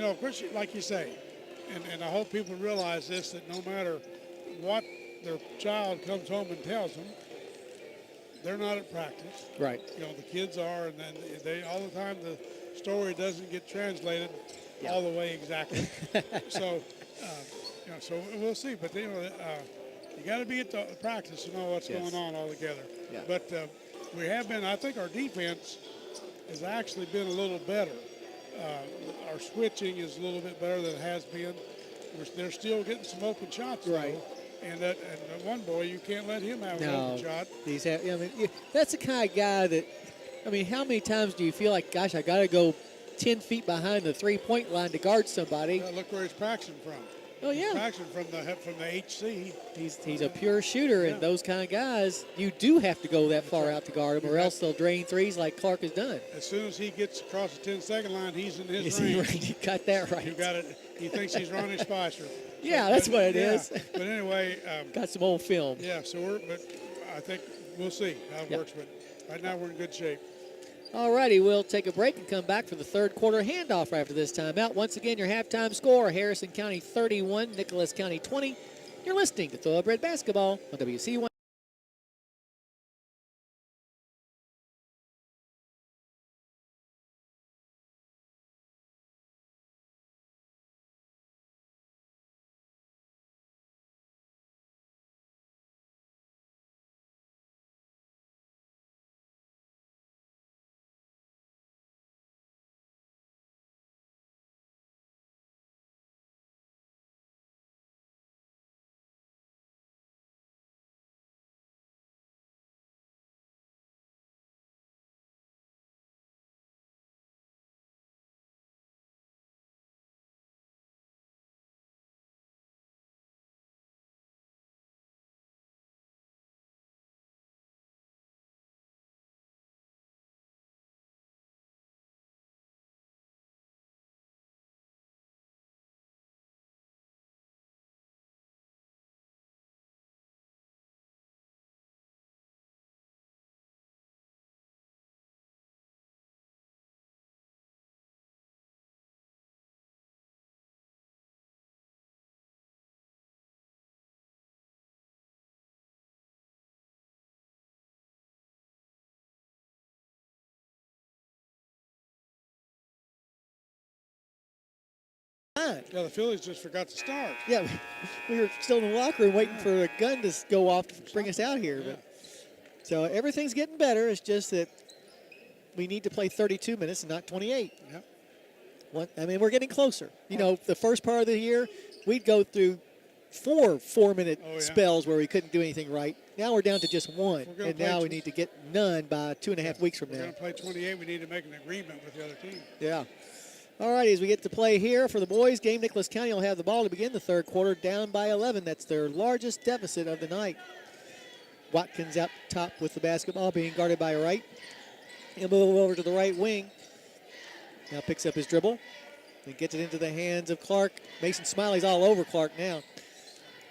Of course, like you say, and I hope people realize this, that no matter what their child comes home and tells them, they're not at practice. Right. You know, the kids are, and then they all the time the story doesn't get translated all the way exactly. So, so we'll see. But you got to be at the practice to know what's going on all together. Yeah. But we have been. I think our defense has actually been a little better. Our switching is a little bit better than it has been. They're still getting some open shots, right? Though. And that one boy, you can't let him have an open shot. That's the kind of guy that, how many times do you feel like, gosh, I got to go 10 feet behind the three-point line to guard somebody? Look where he's practicing from. Oh, yeah. Practicing from the HC. He's a pure shooter, and those kind of guys, you do have to go that far out to guard him, or else they'll drain threes like Clark has done. As soon as he gets across the 10-second line, he's in his range. You got that right. You got it. He thinks he's Ronnie Spicer. Yeah, that's what it is. But anyway. Got some old film. Yeah, but I think we'll see how it works. But right now we're in good shape. All righty, we'll take a break and come back for the third quarter handoff after this timeout. Once again, your halftime score, Harrison County 31, Nicholas County 20. You're listening to Thoroughbred Basketball on WC1. Yeah, the Phillies just forgot to start. Yeah, we were still in the locker room waiting for a gun to go off to bring us out here. Yeah. But, so everything's getting better. It's just that we need to play 32 minutes and not 28. Yep. I mean, we're getting closer. You know, the first part of the year, we'd go through four-minute spells where we couldn't do anything right. Now we're down to just one, and now we need to get none by 2.5 weeks from now. We're going to play 28. We need to make an agreement with the other team. Yeah. All righty, as we get to play here for the boys game, Nicholas County will have the ball to begin the third quarter, down by 11. That's their largest deficit of the night. Watkins out top with the basketball, being guarded by Wright. He'll move over to the right wing. Now picks up his dribble and gets it into the hands of Clark. Mason Smiley's all over Clark now.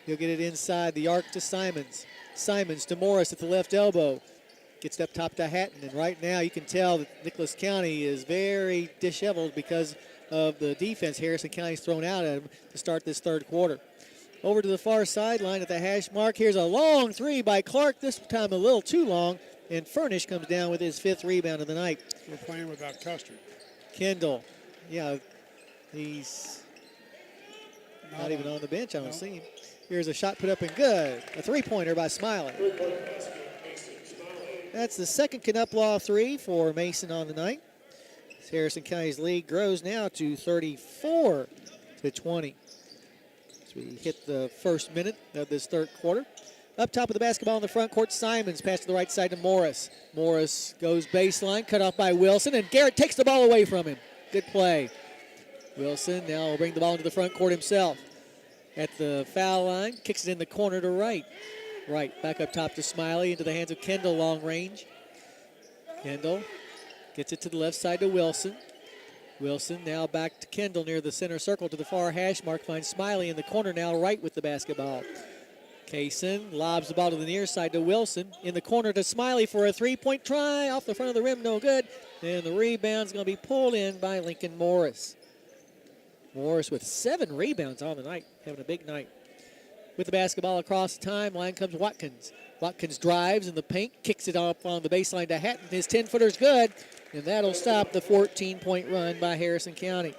He'll get it inside the arc to Simons. Simons to Morris at the left elbow. Gets it up top to Hatton, and right now you can tell that Nicholas County is very disheveled because of the defense Harrison County's thrown out at him to start this third quarter. Over to the far sideline at the hash mark. Here's a long three by Clark, this time a little too long, and Furnish comes down with his 5th rebound of the night. We're playing without Custer. Kendall, yeah, he's not even on the bench, I don't see him. Here's a shot put up and good. A three-pointer by Smiley. That's the second Knupplaw three for Mason on the night. Harrison County's lead grows now to 34-20. As we hit the first minute of this third quarter. Up top of the basketball in the front court, Simons pass to the right side to Morris. Morris goes baseline, cut off by Wilson, and Garrett takes the ball away from him. Good play. Wilson now will bring the ball into the front court himself. At the foul line, kicks it in the corner to Wright. Wright back up top to Smiley, into the hands of Kendall, long range. Kendall gets it to the left side to Wilson. Wilson now back to Kendall near the center circle to the far hash mark. Finds Smiley in the corner now, Wright with the basketball. Kaysen lobs the ball to the near side to Wilson. In the corner to Smiley for a three-point try. Off the front of the rim, no good. And the rebound's going to be pulled in by Lincoln Morris. Morris with 7 rebounds on the night, having a big night. With the basketball across the timeline comes Watkins. Watkins drives in the paint, kicks it off on the baseline to Hatton. His 10-footer's good, and that'll stop the 14-point run by Harrison County.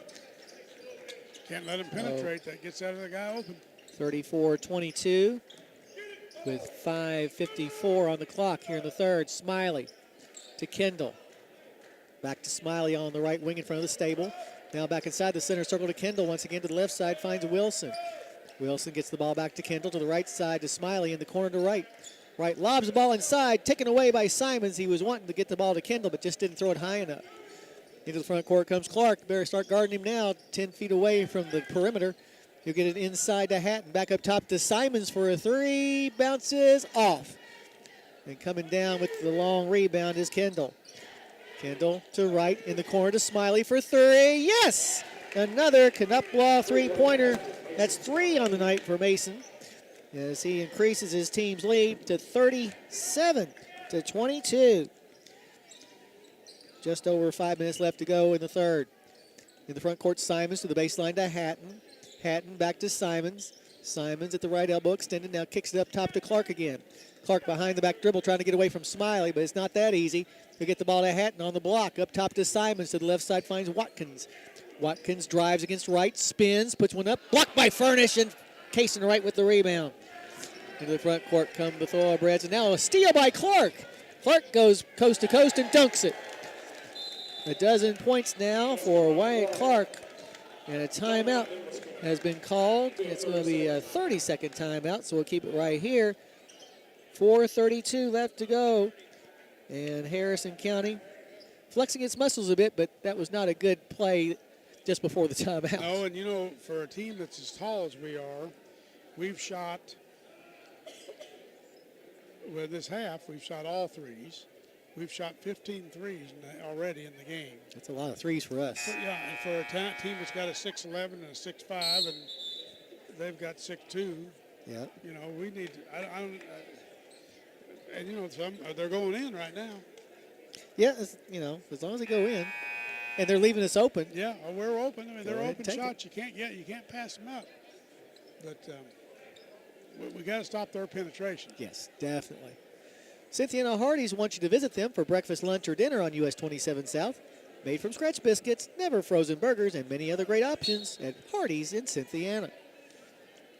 Can't let him penetrate. That gets out of the guy open. 34-22 with 5:54 on the clock here in the third. Smiley to Kendall. Back to Smiley on the right wing in front of the stable. Now back inside the center circle to Kendall. Once again to the left side, finds Wilson. Wilson gets the ball back to Kendall, to the right side to Smiley in the corner to Wright. Wright lobs the ball inside, taken away by Simons. He was wanting to get the ball to Kendall, but just didn't throw it high enough. Into the front court comes Clark. Better start guarding him now, 10 feet away from the perimeter. He'll get it inside to Hatton. Back up top to Simons for a three. Bounces off. And coming down with the long rebound is Kendall. Kendall to right in the corner to Smiley for three. Yes! Another Knupwall three-pointer. That's 3 on the night for Mason as he increases his team's lead to 37-22. Just over 5 minutes left to go in the third. In the front court, Simons to the baseline to Hatton. Hatton back to Simons. Simons at the right elbow extended, now kicks it up top to Clark again. Clark behind the back dribble trying to get away from Smiley, but it's not that easy. He'll get the ball to Hatton on the block. Up top to Simons, to the left side finds Watkins. Watkins drives against right, spins, puts one up, blocked by Furnish, and Kaysen Wright with the rebound. Into the front court come the Thoroughbreds, and now a steal by Clark. Clark goes coast to coast and dunks it. A dozen points now for Wyatt Clark, and a timeout has been called. It's going to be a 30-second timeout, so we'll keep it right here. 4:32 left to go, and Harrison County flexing its muscles a bit, but that was not a good play just before the timeout. No, and you know, for a team that's as tall as we are, we've shot, with this half, we've shot all threes. We've shot 15 threes already in the game. That's a lot of threes for us. But yeah, and for a team that's got a 6'11 and a 6'5, and they've got 6'2. Yeah. You know, we need. And you know, they're going in right now. Yeah, you know, as long as they go in, and they're leaving us open. Yeah, we're open. I mean, they're open shots. It. You can't pass them up. But we got to stop their penetration. Yes, definitely. Cynthia and Hardee's want you to visit them for breakfast, lunch, or dinner on US 27 South. Made from scratch biscuits, never frozen burgers, and many other great options at Hardee's in Cynthiana.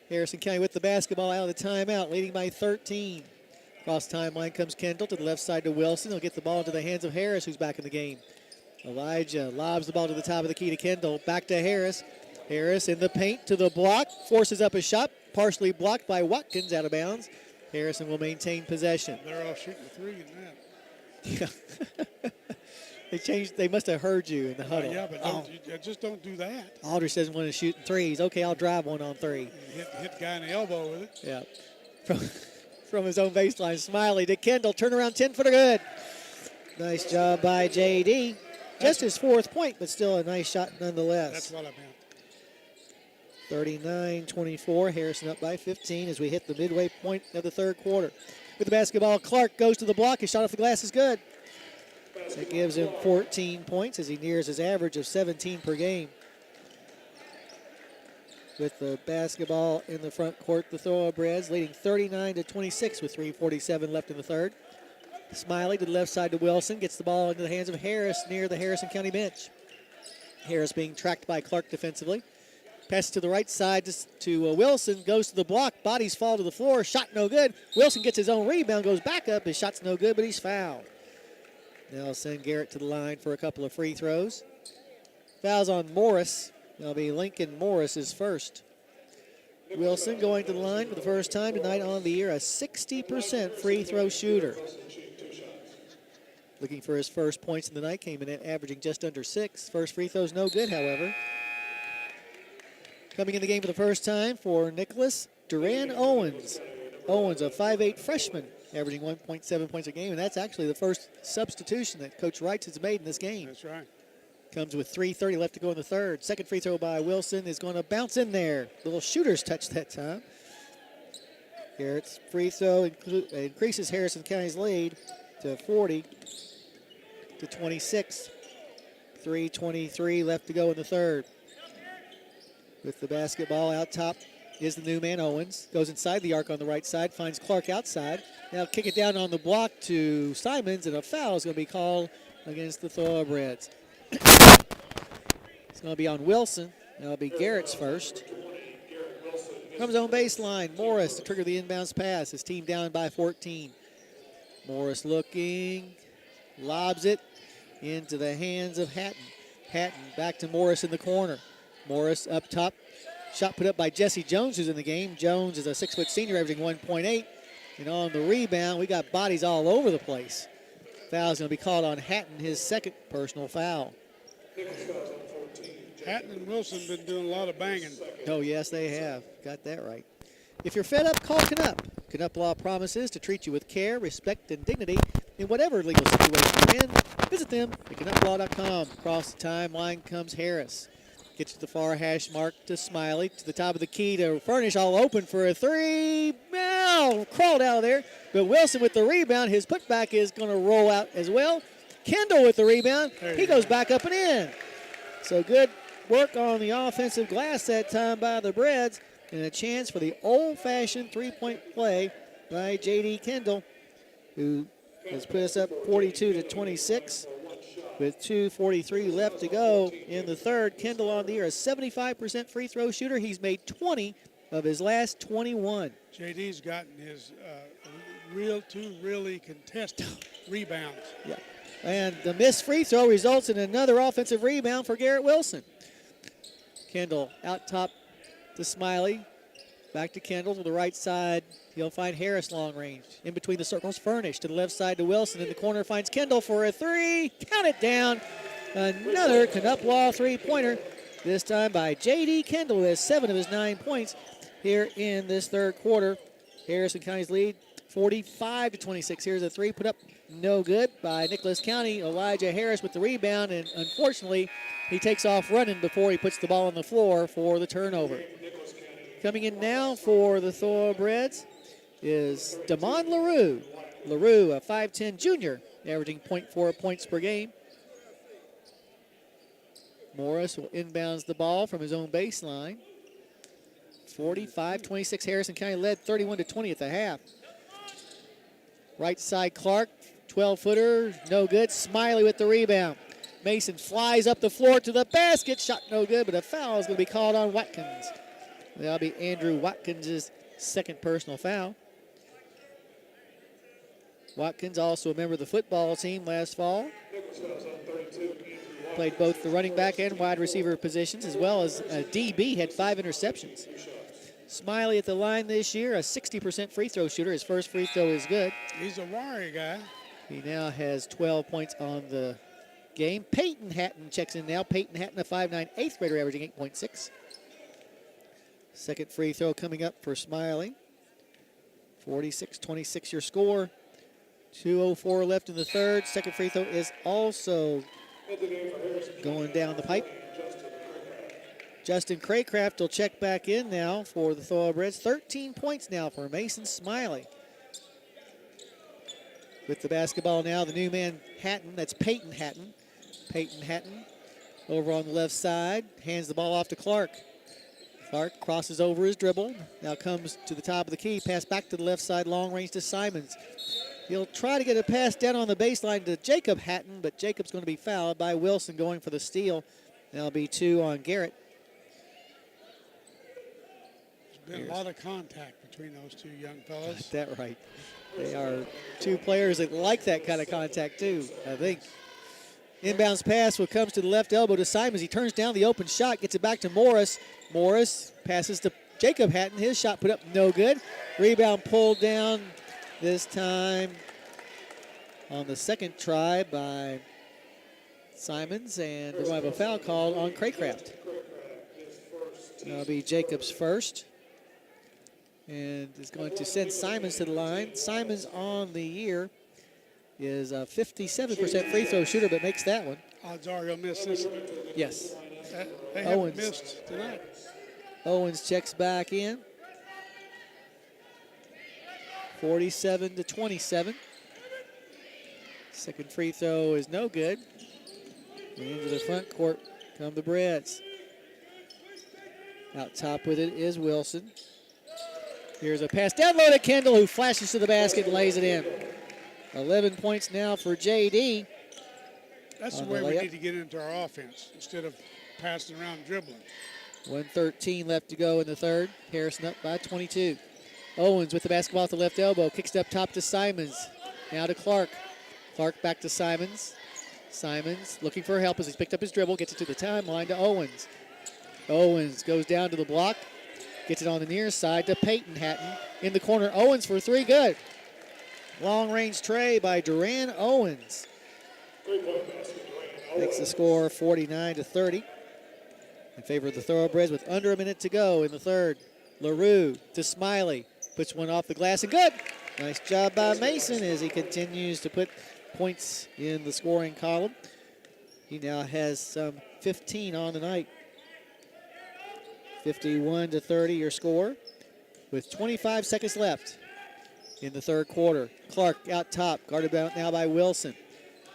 Harrison County with the basketball out of the timeout, leading by 13. Across the timeline comes Kendall to the left side to Wilson. He'll get the ball into the hands of Harris, who's back in the game. Elijah lobs the ball to the top of the key to Kendall. Back to Harris. Harris in the paint to the block. Forces up a shot. Partially blocked by Watkins out of bounds. Harrison will maintain possession. They're all shooting three in that. Yeah. They must have heard you in the huddle. Yeah, but just don't do that. Aldrich doesn't want to shoot threes. Okay, I'll drive one on three. Hit the guy in the elbow with it. Yeah. From his own baseline, Smiley to Kendall. Turnaround 10-footer good. Nice job by J.D. Just his 4th point, but still a nice shot nonetheless. That's what I meant. 39-24, Harrison up by 15 as we hit the midway point of the third quarter. With the basketball, Clark goes to the block. His shot off the glass is good. That gives him 14 points as he nears his average of 17 per game. With the basketball in the front court, the Thoroughbreds leading 39-26 with 3:47 left in the third. Smiley to the left side to Wilson, gets the ball into the hands of Harris near the Harrison County bench. Harris being tracked by Clark defensively. Passes to the right side to Wilson, goes to the block, bodies fall to the floor, shot no good. Wilson gets his own rebound, goes back up, his shot's no good, but he's fouled. Now I'll send Garrett to the line for a couple of free throws. Fouls on Morris. That'll be Lincoln Morris's first. Wilson going to the line for the first time tonight on the year, a 60% free throw shooter. Looking for his first points in the night, came in at averaging just under 6. First free throw's no good, however. Coming in the game for the first time for Nicholas, Duran Owens. Owens, a 5'8 freshman, averaging 1.7 points a game, and that's actually the first substitution that Coach Wright has made in this game. That's right. Comes with 3:30 left to go in the third. Second free throw by Wilson is going to bounce in there. Little shooter's touch that time. Garrett's free throw increases Harrison County's lead to 40-26. 3:23 left to go in the third. With the basketball out top is the new man, Owens. Goes inside the arc on the right side, finds Clark outside. Now kick it down on the block to Simons, and a foul is going to be called against the Thoroughbreds. It's going to be on Wilson. That'll be Garrett's first. From his own baseline, Morris to trigger the inbounds pass. His team down by 14. Morris looking, lobs it into the hands of Hatton. Hatton back to Morris in the corner. Morris up top. Shot put up by Jesse Jones, who's in the game. Jones is a 6-foot senior, averaging 1.8. And on the rebound, we got bodies all over the place. Foul's going to be called on Hatton, his second personal foul. Hatton and Wilson have been doing a lot of banging. Oh, yes, they have. Got that right. If you're fed up, call Canup. Canup Law promises to treat you with care, respect, and dignity in whatever legal situation you're in. Visit them at canuplaw.com. Across the timeline comes Harris. Gets to the far hash mark to Smiley. To the top of the key to Furnish, all open for a three. Now crawled out of there. But Wilson with the rebound. His putback is going to roll out as well. Kendall with the rebound. He goes back up and in. So good work on the offensive glass that time by the Breds. And a chance for the old-fashioned three-point play by J.D. Kendall, who has put us up 42-26 with 2:43 left to go in the third. Kendall on the year, a 75% free throw shooter. He's made 20 of his last 21. JD's gotten his two really contested rebounds. Yeah. And the missed free throw results in another offensive rebound for Garrett Wilson. Kendall out top to Smiley. Back to Kendall to the right side. He'll find Harris long range. In between the circles, Furnish to the left side to Wilson. In the corner finds Kendall for a three. Count it down. Another Canup Law three-pointer. This time by J.D. Kendall, who has 7 of his 9 points here in this third quarter. Harrison County's lead 45-26. Here's a three put up no good by Nicholas County. Elijah Harris with the rebound, and unfortunately he takes off running before he puts the ball on the floor for the turnover. Coming in now for the Thoroughbreds is Damon LaRue. LaRue, a 5'10 junior, averaging 0.4 points per game. Morris will inbounds the ball from his own baseline. 45-26, Harrison County led 31-20 at the half. Right side Clark, 12-footer, no good. Smiley with the rebound. Mason flies up the floor to the basket, shot no good, but a foul is going to be called on Watkins. That'll be Andrew Watkins' second personal foul. Watkins, also a member of the football team last fall. Played both the running back and wide receiver positions, as well as a DB, had 5 interceptions. Smiley at the line this year, a 60% free throw shooter. His first free throw is good. He's a warrior guy. He now has 12 points on the game. Peyton Hatton checks in now. Peyton Hatton, a 5'9", 8th grader, averaging 8.6. Second free throw coming up for Smiley. 46-26 your score. 2:04 left in the third. Second free throw is also going down the pipe. Justin Craycraft will check back in now for the Thoroughbreds. 13 points now for Mason Smiley. With the basketball now, the new man Hatton. That's Peyton Hatton. Peyton Hatton over on the left side. Hands the ball off to Clark. Clark crosses over his dribble. Now comes to the top of the key. Pass back to the left side, long range to Simons. He'll try to get a pass down on the baseline to Jacob Hatton, but Jacob's going to be fouled by Wilson going for the steal. That'll be 2 on Garrett. There's been a lot of contact between those two young fellas. Got that right. They are two players that like that kind of contact too, I think. Inbounds pass what comes to the left elbow to Simons. He turns down the open shot, gets it back to Morris. Morris passes to Jacob Hatton. His shot put up no good. Rebound pulled down this time on the second try by Simons, and we're going to have a foul called on Craycraft. That'll be Jacob's first, and is going to send Simons to the line. Simons on the year is a 57% free throw shooter, but makes that one. Odds are he'll miss this. Yes. They haven't missed tonight. Owens checks back in. 47-27. Second free throw is no good. And into the front court come the Breds. Out top with it is Wilson. Here's a pass down low to Kendall, who flashes to the basket and lays it in. 11 points now for J.D. That's the way we need to get into our offense instead of passing around and dribbling. 1:13 left to go in the third. Harrison up by 22. Owens with the basketball at the left elbow. Kicks it up top to Simons. Now to Clark. Clark back to Simons. Simons looking for help as he's picked up his dribble. Gets it to the timeline to Owens. Owens goes down to the block. Gets it on the near side to Peyton Hatton. In the corner, Owens for 3, good. Long range tray by Duran Owens. Makes the score 49-30. in favor of the Thoroughbreds with under a minute to go in the third. LaRue to Smiley. Puts one off the glass and good. Nice job by Mason as he continues to put points in the scoring column. He now has some 15 on the night. 51-30 your score with 25 seconds left in the third quarter. Clark out top, guarded now by Wilson.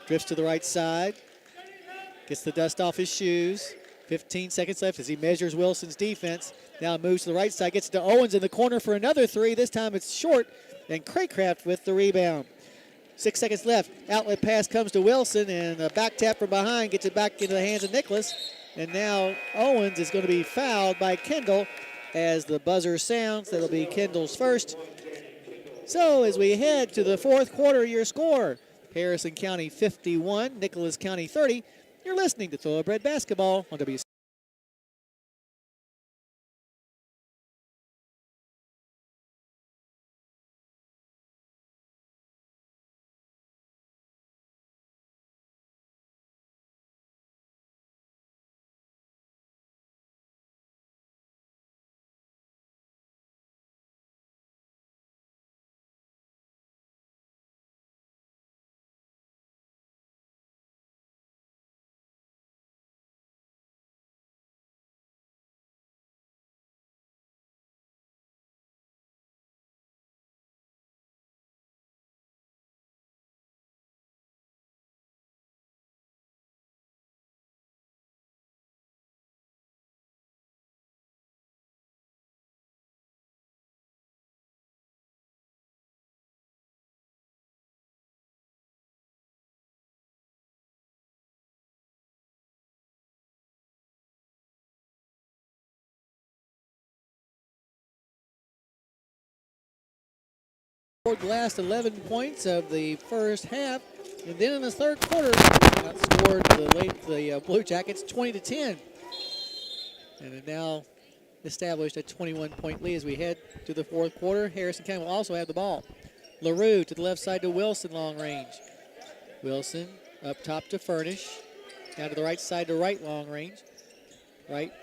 Drifts to the right side. Gets the dust off his shoes. 15 seconds left as he measures Wilson's defense. Now moves to the right side, gets it to Owens in the corner for another three. This time it's short, and Craycraft with the rebound. 6 seconds left. Outlet pass comes to Wilson, and a back tap from behind gets it back into the hands of Nicholas. And now Owens is going to be fouled by Kendall as the buzzer sounds. That'll be Kendall's first. So as we head to the fourth quarter, your score, Harrison County 51, Nicholas County 30. You're listening to Thoroughbred Basketball on WC. Scored the last 11 points of the first half, and then in the third quarter, outscored the Blue Jackets 20-10, and it now established a 21-point lead as we head to the fourth quarter. Harrison County will also have the ball. LaRue to the left side to Wilson, long range. Wilson up top to Furnish, down to the right side to Wright, long range. Wright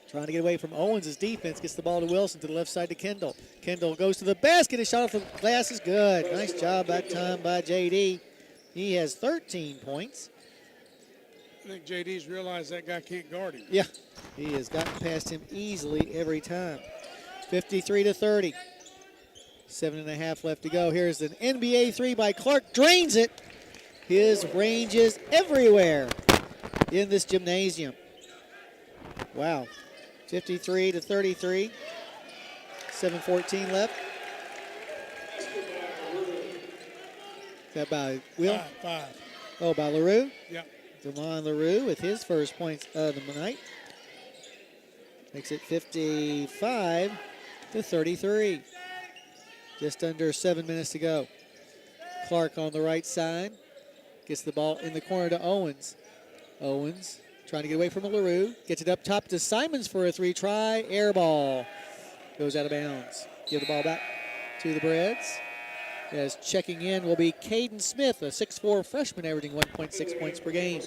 trying to get away from Owens' defense, gets the ball to Wilson to the left side to Kendall. Kendall goes to the basket, his shot off the glass is good. Nice job that time by JD. He has 13 points. I think JD's realized that guy can't guard him. Yeah, he has gotten past him easily every time. 53-30. 7.5 left to go. Here's an NBA three by Clark, drains it. His range is everywhere in this gymnasium. Wow. 53-33. 7:14 left. Is that by Will? Five. Oh, by LaRue? Yep. Devon LaRue with his first points of the night. Makes it 55-33. Just under 7 minutes to go. Clark on the right side. Gets the ball in the corner to Owens. Owens trying to get away from LaRue. Gets it up top to Simons for a three try. Air ball. Goes out of bounds. Give the ball back to the Breds. As checking in will be Caden Smith, a 6'4 freshman averaging 1.6 points per game.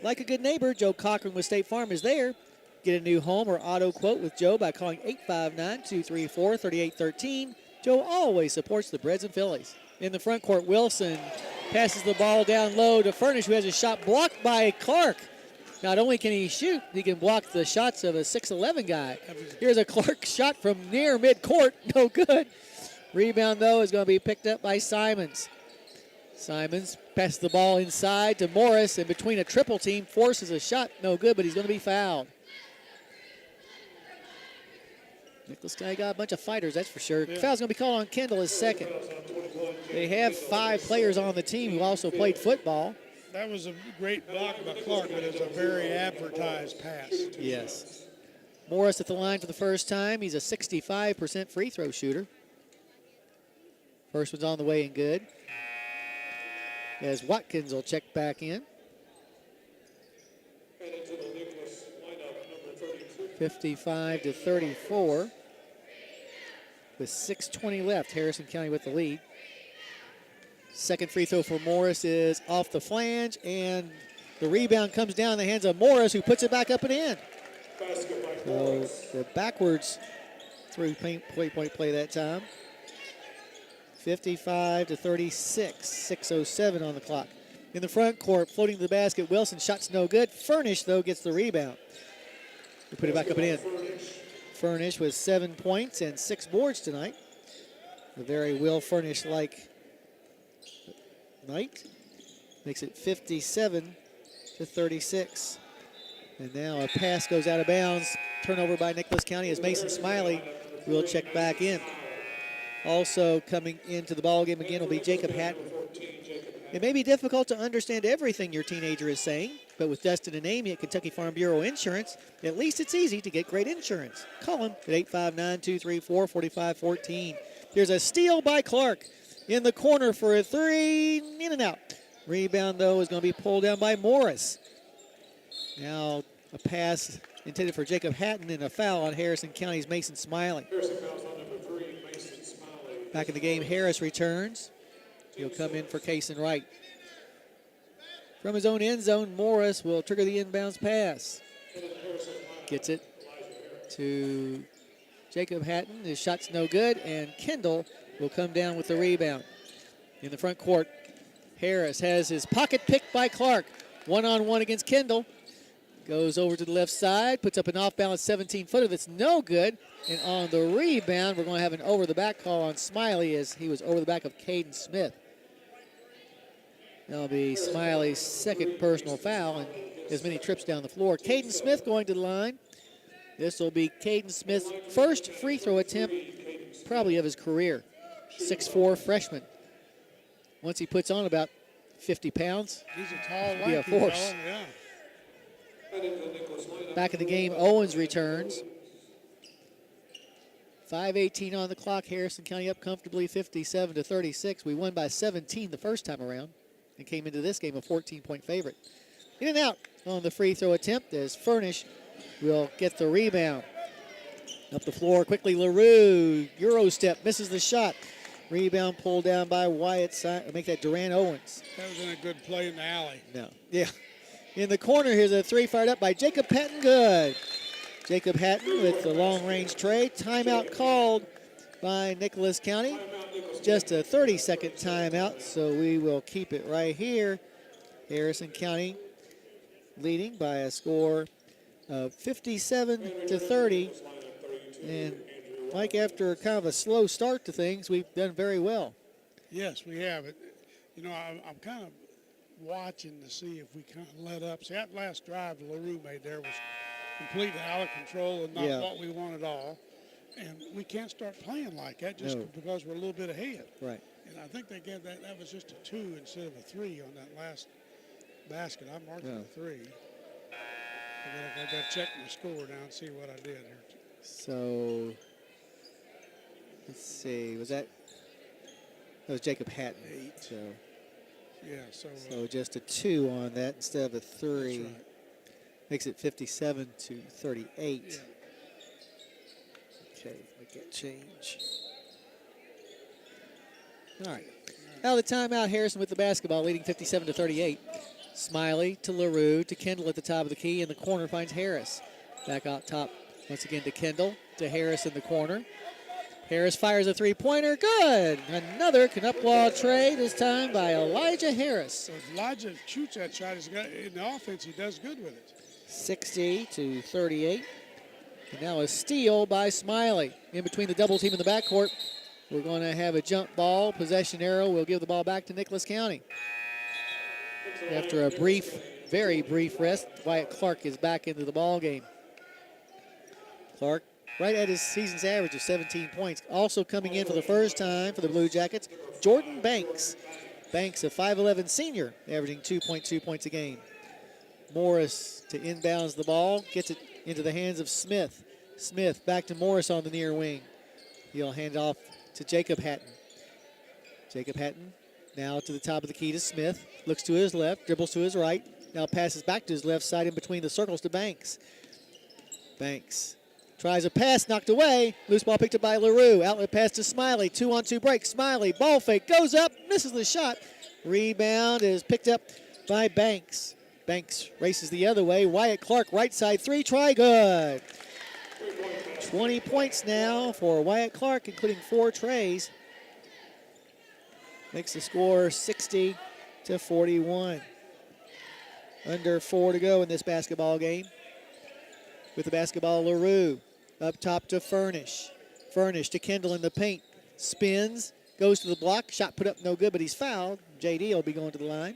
Like a good neighbor, Joe Cochran with State Farm is there. Get a new home or auto quote with Joe by calling 859-234-3813. Joe always supports the Breds and Phillies. In the front court, Wilson passes the ball down low to Furnish, who has a shot blocked by Clark. Not only can he shoot, he can block the shots of a 6'11 guy. Here's a Clark shot from near midcourt. No good. Rebound, though, is going to be picked up by Simons. Simons passes the ball inside to Morris, and between a triple team, forces a shot. No good, but he's going to be fouled. Nicholas County got a bunch of fighters, that's for sure. Yeah. Foul's going to be called on Kendall, his second. They have 5 players on the team who also played football. That was a great block by Clark, but it was a very advertised pass. Yes. Morris at the line for the first time. He's a 65% free throw shooter. First one's on the way and good. As Watkins will check back in. 55-34. With 6:20 left, Harrison County with the lead. Second free throw for Morris is off the flange, and The rebound comes down in the hands of Morris, who puts it back up and in. So the backwards three-point play that time. 55-36, 6:07 on the clock. In the front court, floating to the basket, Wilson, shot's no good. Furnish, though, gets the rebound. We put it back up and in. Furnish with 7 points and 6 boards tonight. A very Will Furnish-like night. Makes it 57-36. And now a pass goes out of bounds. Turnover by Nicholas County as Mason Smiley will check back in. Also coming into the ballgame again will be Jacob Hatton. It may be difficult to understand everything your teenager is saying, but with Dustin and Amy at Kentucky Farm Bureau Insurance, at least it's easy to get great insurance. Call them at 859-234-4514. Here's a steal by Clark in the corner for a three, in and out. Rebound, though, is going to be pulled down by Morris. Now a pass intended for Jacob Hatton and a foul on Harrison County's Mason Smiley. Back in the game, Harris returns. He'll come in for Kaysen Wright. From his own end zone, Morris will trigger the inbounds pass. Gets it to Jacob Hatton. His shot's no good, and Kendall will come down with the rebound. In the front court, Harris has his pocket picked by Clark. One-on-one against Kendall. Goes over to the left side, puts up an off-balance 17-footer that's no good. And on the rebound, we're going to have an over-the-back call on Smiley as he was over the back of Caden Smith. That'll be Smiley's second personal foul and as many trips down the floor. Caden Smith going to the line. This will be Caden Smith's first free throw attempt, probably of his career. 6'4" freshman. Once he puts on about 50 pounds, he's a tall, be a force. Fella, yeah. Back in the game, Owens returns. 5:18 on the clock. Harrison County up comfortably 57-36. We won by 17 the first time around and came into this game a 14-point favorite. In and out on the free throw attempt as Furnish will get the rebound. Up the floor quickly, LaRue. Euro step, misses the shot. Rebound pulled down by Wyatt. Make that Durant Owens. That was in a good play in the alley. No. Yeah. In the corner, here's a three fired up by Jacob Hatton. Good. Jacob Hatton with the long-range tray. Timeout called by Nicholas County. Just a 30-second timeout, so we will keep it right here. Harrison County leading by a score of 57-30. And Mike, after kind of a slow start to things, we've done very well. Yes, we have. I'm kind of watching to see if we kind of let up. See, that last drive LaRue made there was completely out of control and not what we want at all. And we can't start playing like that just because we're a little bit ahead. Right. And I think they gave that was just a 2 instead of a 3 on that last basket. I marked it a 3. And then I got to check my score now and see what I did here. So, let's see. That was Jacob Hatton. 8. So. Yeah, so just a 2 on that instead of a 3. That's right. Makes it 57-38. Yeah. Okay, make that change. All right. Out of the timeout, Harrison with the basketball, leading 57-38. Smiley to LaRue to Kendall at the top of the key. In the corner finds Harris. Back out top once again to Kendall. To Harris in the corner. Harris fires a three-pointer. Good. Another Knupwall tray, this time by Elijah Harris. So Elijah shoots that shot. In the offense, he does good with it. 60-38. And now a steal by Smiley. In between the double team in the backcourt, we're going to have a jump ball. Possession arrow. We'll give the ball back to Nicholas County. After a very brief rest, Wyatt Clark is back into the ball game. Clark right at his season's average of 17 points. Also coming in for the first time for the Blue Jackets, Jordan Banks. Banks, a 5'11 senior, averaging 2.2 points a game. Morris to inbounds the ball, gets it into the hands of Smith. Smith back to Morris on the near wing. He'll hand off to Jacob Hatton. Jacob Hatton now to the top of the key to Smith. Looks to his left, dribbles to his right. Now passes back to his left side in between the circles to Banks. Banks tries a pass, knocked away. Loose ball picked up by LaRue. Outlet pass to Smiley. 2-on-2 break. Smiley, ball fake, goes up, misses the shot. Rebound is picked up by Banks. Banks races the other way. Wyatt Clark, right side three, try good. 20 points now for Wyatt Clark, including 4 trays. Makes the score 60-41. Under 4 to go in this basketball game. With the basketball, LaRue up top to Furnish. Furnish to Kendall in the paint. Spins, goes to the block. Shot put up no good, but he's fouled. JD will be going to the line.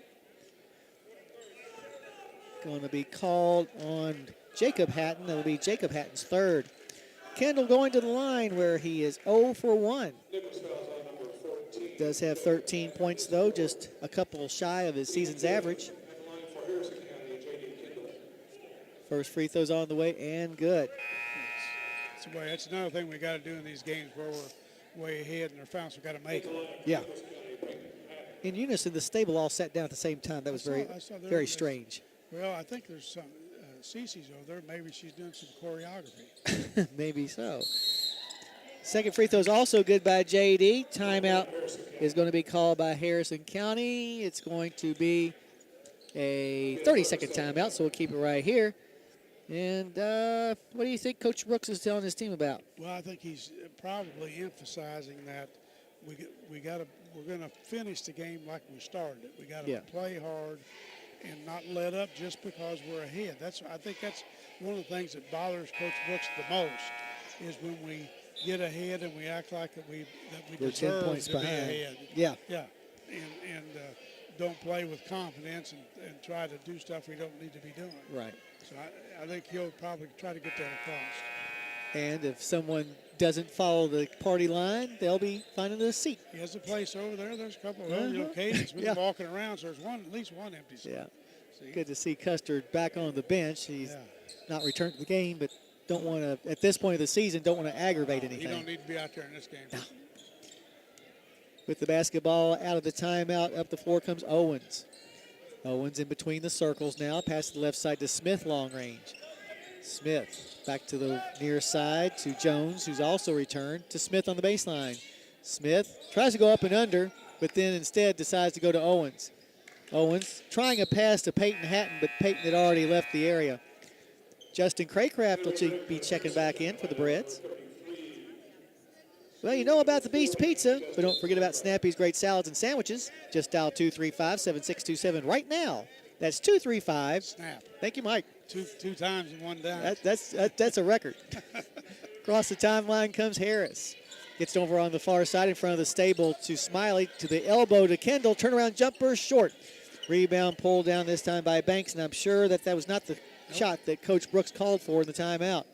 Going to be called on Jacob Hatton. That will be Jacob Hatton's third. Kendall going to the line where he is 0 for 1. Does have 13 points, though, just a couple shy of his season's average. First free throw's on the way and good. That's another thing we got to do in these games where we're way ahead and they're fouls. We got to make them. Yeah. In unison, the stable all sat down at the same time. That was very strange. Well, I think there's some Cece's over there. Maybe she's doing some choreography. Maybe so. Second free throw is also good by JD. Timeout is going to be called by Harrison County. It's going to be a 30-second timeout, so we'll keep it right here. And what do you think Coach Brooks is telling his team about? Well, I think he's probably emphasizing that we're going to finish the game like we started it. We got to play hard and not let up just because we're ahead. I think that's one of the things that bothers Coach Brooks the most is when we get ahead and we act like that we deserve 10 points to behind. be ahead. Yeah. And don't play with confidence and try to do stuff we don't need to be doing. Right. So I think he'll probably try to get that across. And if someone doesn't follow the party line, they'll be finding a seat. He has a place over there. There's a couple of occasions when he's walking around, so there's at least one empty seat. Yeah. Good to see Custard back on the bench. He's not returned to the game, but don't want to, at this point of the season, don't want to aggravate anything. He don't need to be out there in this game. No. With the basketball out of the timeout, up the floor comes Owens. Owens in between the circles now. Pass to the left side to Smith, long range. Smith back to the near side to Jones, who's also returned to Smith on the baseline. Smith tries to go up and under, but then instead decides to go to Owens. Owens trying a pass to Peyton Hatton, but Peyton had already left the area. Justin Craycraft will be checking back in for the Breds. Well, you know about the Beast Pizza, but don't forget about Snappy's great salads and sandwiches. Just dial 235-7627 right now. That's 235. Snap. Thank you, Mike. Two times in one down. That's a record. Across the timeline comes Harris. Gets it over on the far side in front of the stable to Smiley, to the elbow to Kendall. Turnaround jumper short. Rebound pulled down this time by Banks, and I'm sure that was not the shot that Coach Brooks called for in the timeout.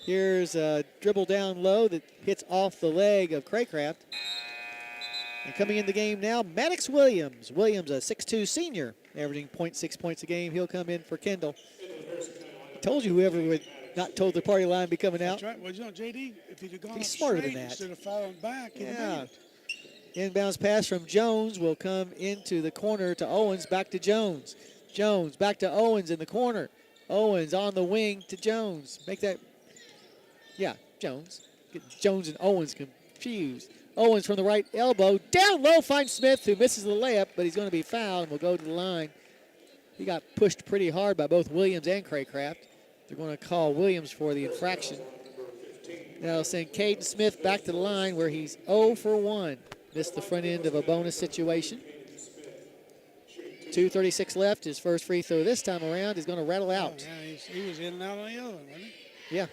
Here's a dribble down low that hits off the leg of Craycraft. And coming in the game now, Maddox Williams. Williams, a 6'2 senior, averaging 0.6 points a game. He'll come in for Kendall. I told you whoever would not told the party line be coming out. That's right. Well, JD, if he'd have gone He's up smarter straight than that. instead of falling back, he'd have made it. Inbounds pass from Jones will come into the corner to Owens, back to Jones. Jones back to Owens in the corner. Owens on the wing to Jones. Make that, Jones. Get Jones and Owens confused. Owens from the right elbow. Down low finds Smith, who misses the layup, but he's going to be fouled and will go to the line. He got pushed pretty hard by both Williams and Craycraft. They're going to call Williams for the infraction. Now send Caden Smith back to the line where he's 0 for 1. Missed the front end of a bonus situation. 2:36 left. His first free throw this time around is going to rattle out. Oh, yeah, he was in and out on the other one, wasn't he? Yeah.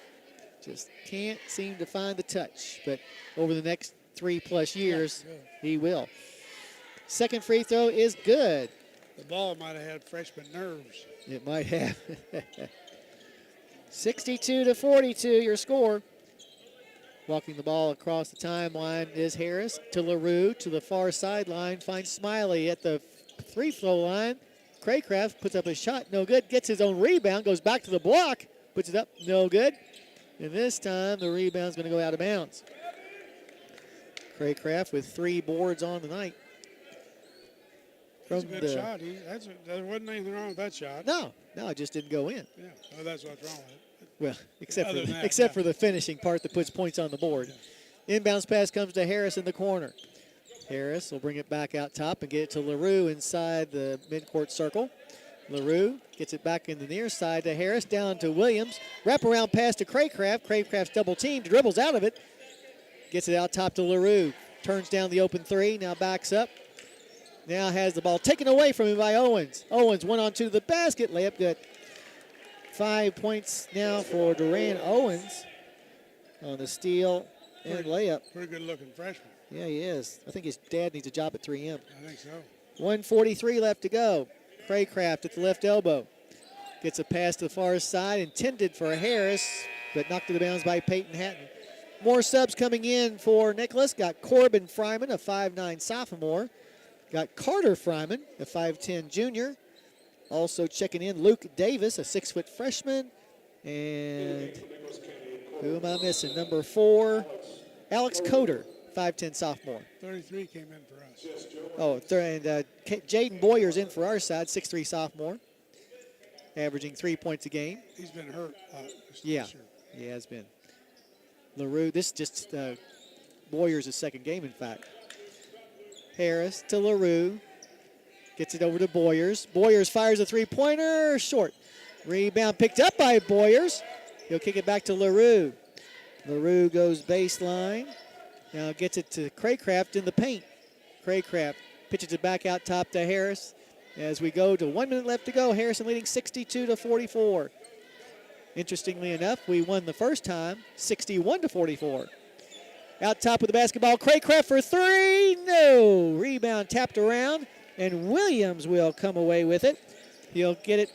Just can't seem to find the touch. But over the next 3+ years, he will. Second free throw is good. The ball might have had freshman nerves. It might have. 62-42, your score. Walking the ball across the timeline is Harris to LaRue to the far sideline. Finds Smiley at the free throw line. Craycraft puts up a shot, no good. Gets his own rebound, goes back to the block, puts it up, no good. And this time the rebound's going to go out of bounds. Craycraft with 3 boards on the night. That's a good shot. There wasn't anything wrong with that shot. No, it just didn't go in. Yeah, well, that's what's wrong with it. Well, except for the finishing part that puts points on the board. Yeah. Inbounds pass comes to Harris in the corner. Harris will bring it back out top and get it to LaRue inside the midcourt circle. LaRue gets it back in the near side to Harris, down to Williams. Wraparound pass to Craycraft. Craycraft's double teamed, dribbles out of it. Gets it out top to LaRue. Turns down the open three, now backs up. Now has the ball taken away from him by Owens. Owens 1-on-2 to the basket, layup good. 5 points now for Duran Owens on the steal and layup. Pretty good looking freshman. Yeah, he is. I think his dad needs a job at 3M. I think so. 1:43 left to go. Craycraft at the left elbow. Gets a pass to the far side, intended for Harris, but knocked to the bounds by Peyton Hatton. More subs coming in for Nicholas. Got Corbin Fryman, a 5'9 sophomore. Got Carter Fryman, a 5'10 junior. Also checking in Luke Davis, a 6-foot freshman. And who am I missing? Number 4, Alex Coder, 5'10 sophomore. 33 came in for us. Oh, and Jaden Boyer's in for our side, 6'3 sophomore, averaging 3 points a game. He's been hurt a lot this Yeah, year. he has been. LaRue, this just Boyer's second game, in fact. Harris to LaRue. Gets it over to Boyers. Boyers fires a three-pointer, short. Rebound picked up by Boyers. He'll kick it back to LaRue. LaRue goes baseline. Now gets it to Craycraft in the paint. Craycraft pitches it back out top to Harris. As we go to 1 minute left to go, Harrison leading 62-44. Interestingly enough, we won the first time, 61-44. Out top with the basketball, Craycraft for three, no. Rebound tapped around, and Williams will come away with it. He'll get it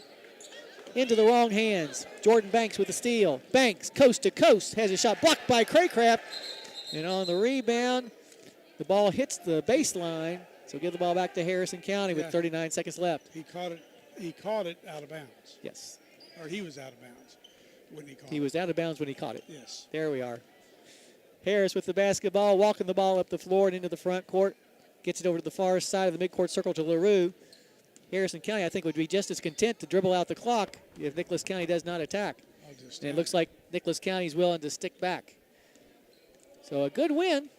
into the wrong hands. Jordan Banks with the steal. Banks, coast to coast, has a shot blocked by Craycraft. And on the rebound, the ball hits the baseline. So give the ball back to Harrison County with 39 seconds left. He caught it out of bounds. Yes. Or he was out of bounds when he caught it. He was out of bounds when he caught it. Yes. There we are. Harris with the basketball, walking the ball up the floor and into the front court. Gets it over to the far side of the midcourt circle to LaRue. Harrison County, I think, would be just as content to dribble out the clock if Nicholas County does not attack. And it looks like Nicholas County is willing to stick back. So a good win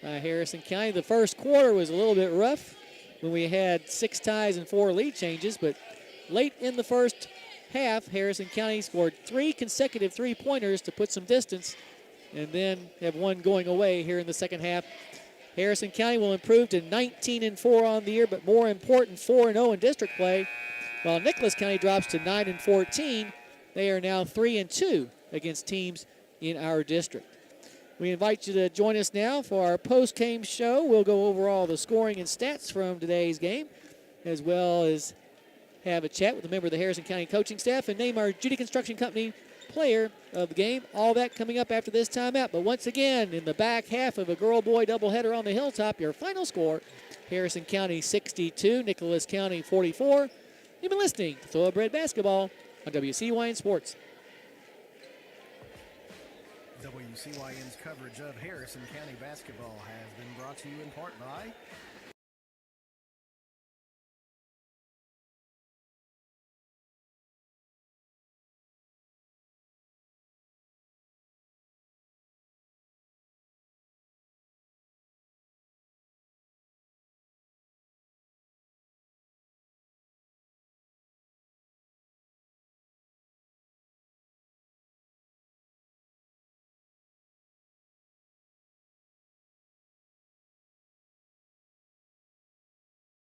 by Harrison County. The first quarter was a little bit rough when we had 6 ties and 4 lead changes, but late in the first half, Harrison County scored 3 consecutive three-pointers to put some distance, and then have one going away here in the second half. Harrison County will improve to 19-4 on the year, but more important, 4-0 in district play. While Nicholas County drops to 9-14, they are now 3-2 against teams in our district. We invite you to join us now for our post-game show. We'll go over all the scoring and stats from today's game, as well as have a chat with a member of the Harrison County coaching staff and name our Judy Construction Company player of the game. All that coming up after this timeout. But once again, in the back half of a girl-boy doubleheader on the Hilltop, your final score, Harrison County 62, Nicholas County 44. You've been listening to Thoroughbred Basketball on WCYN Sports. WCYN's coverage of Harrison County basketball has been brought to you in part by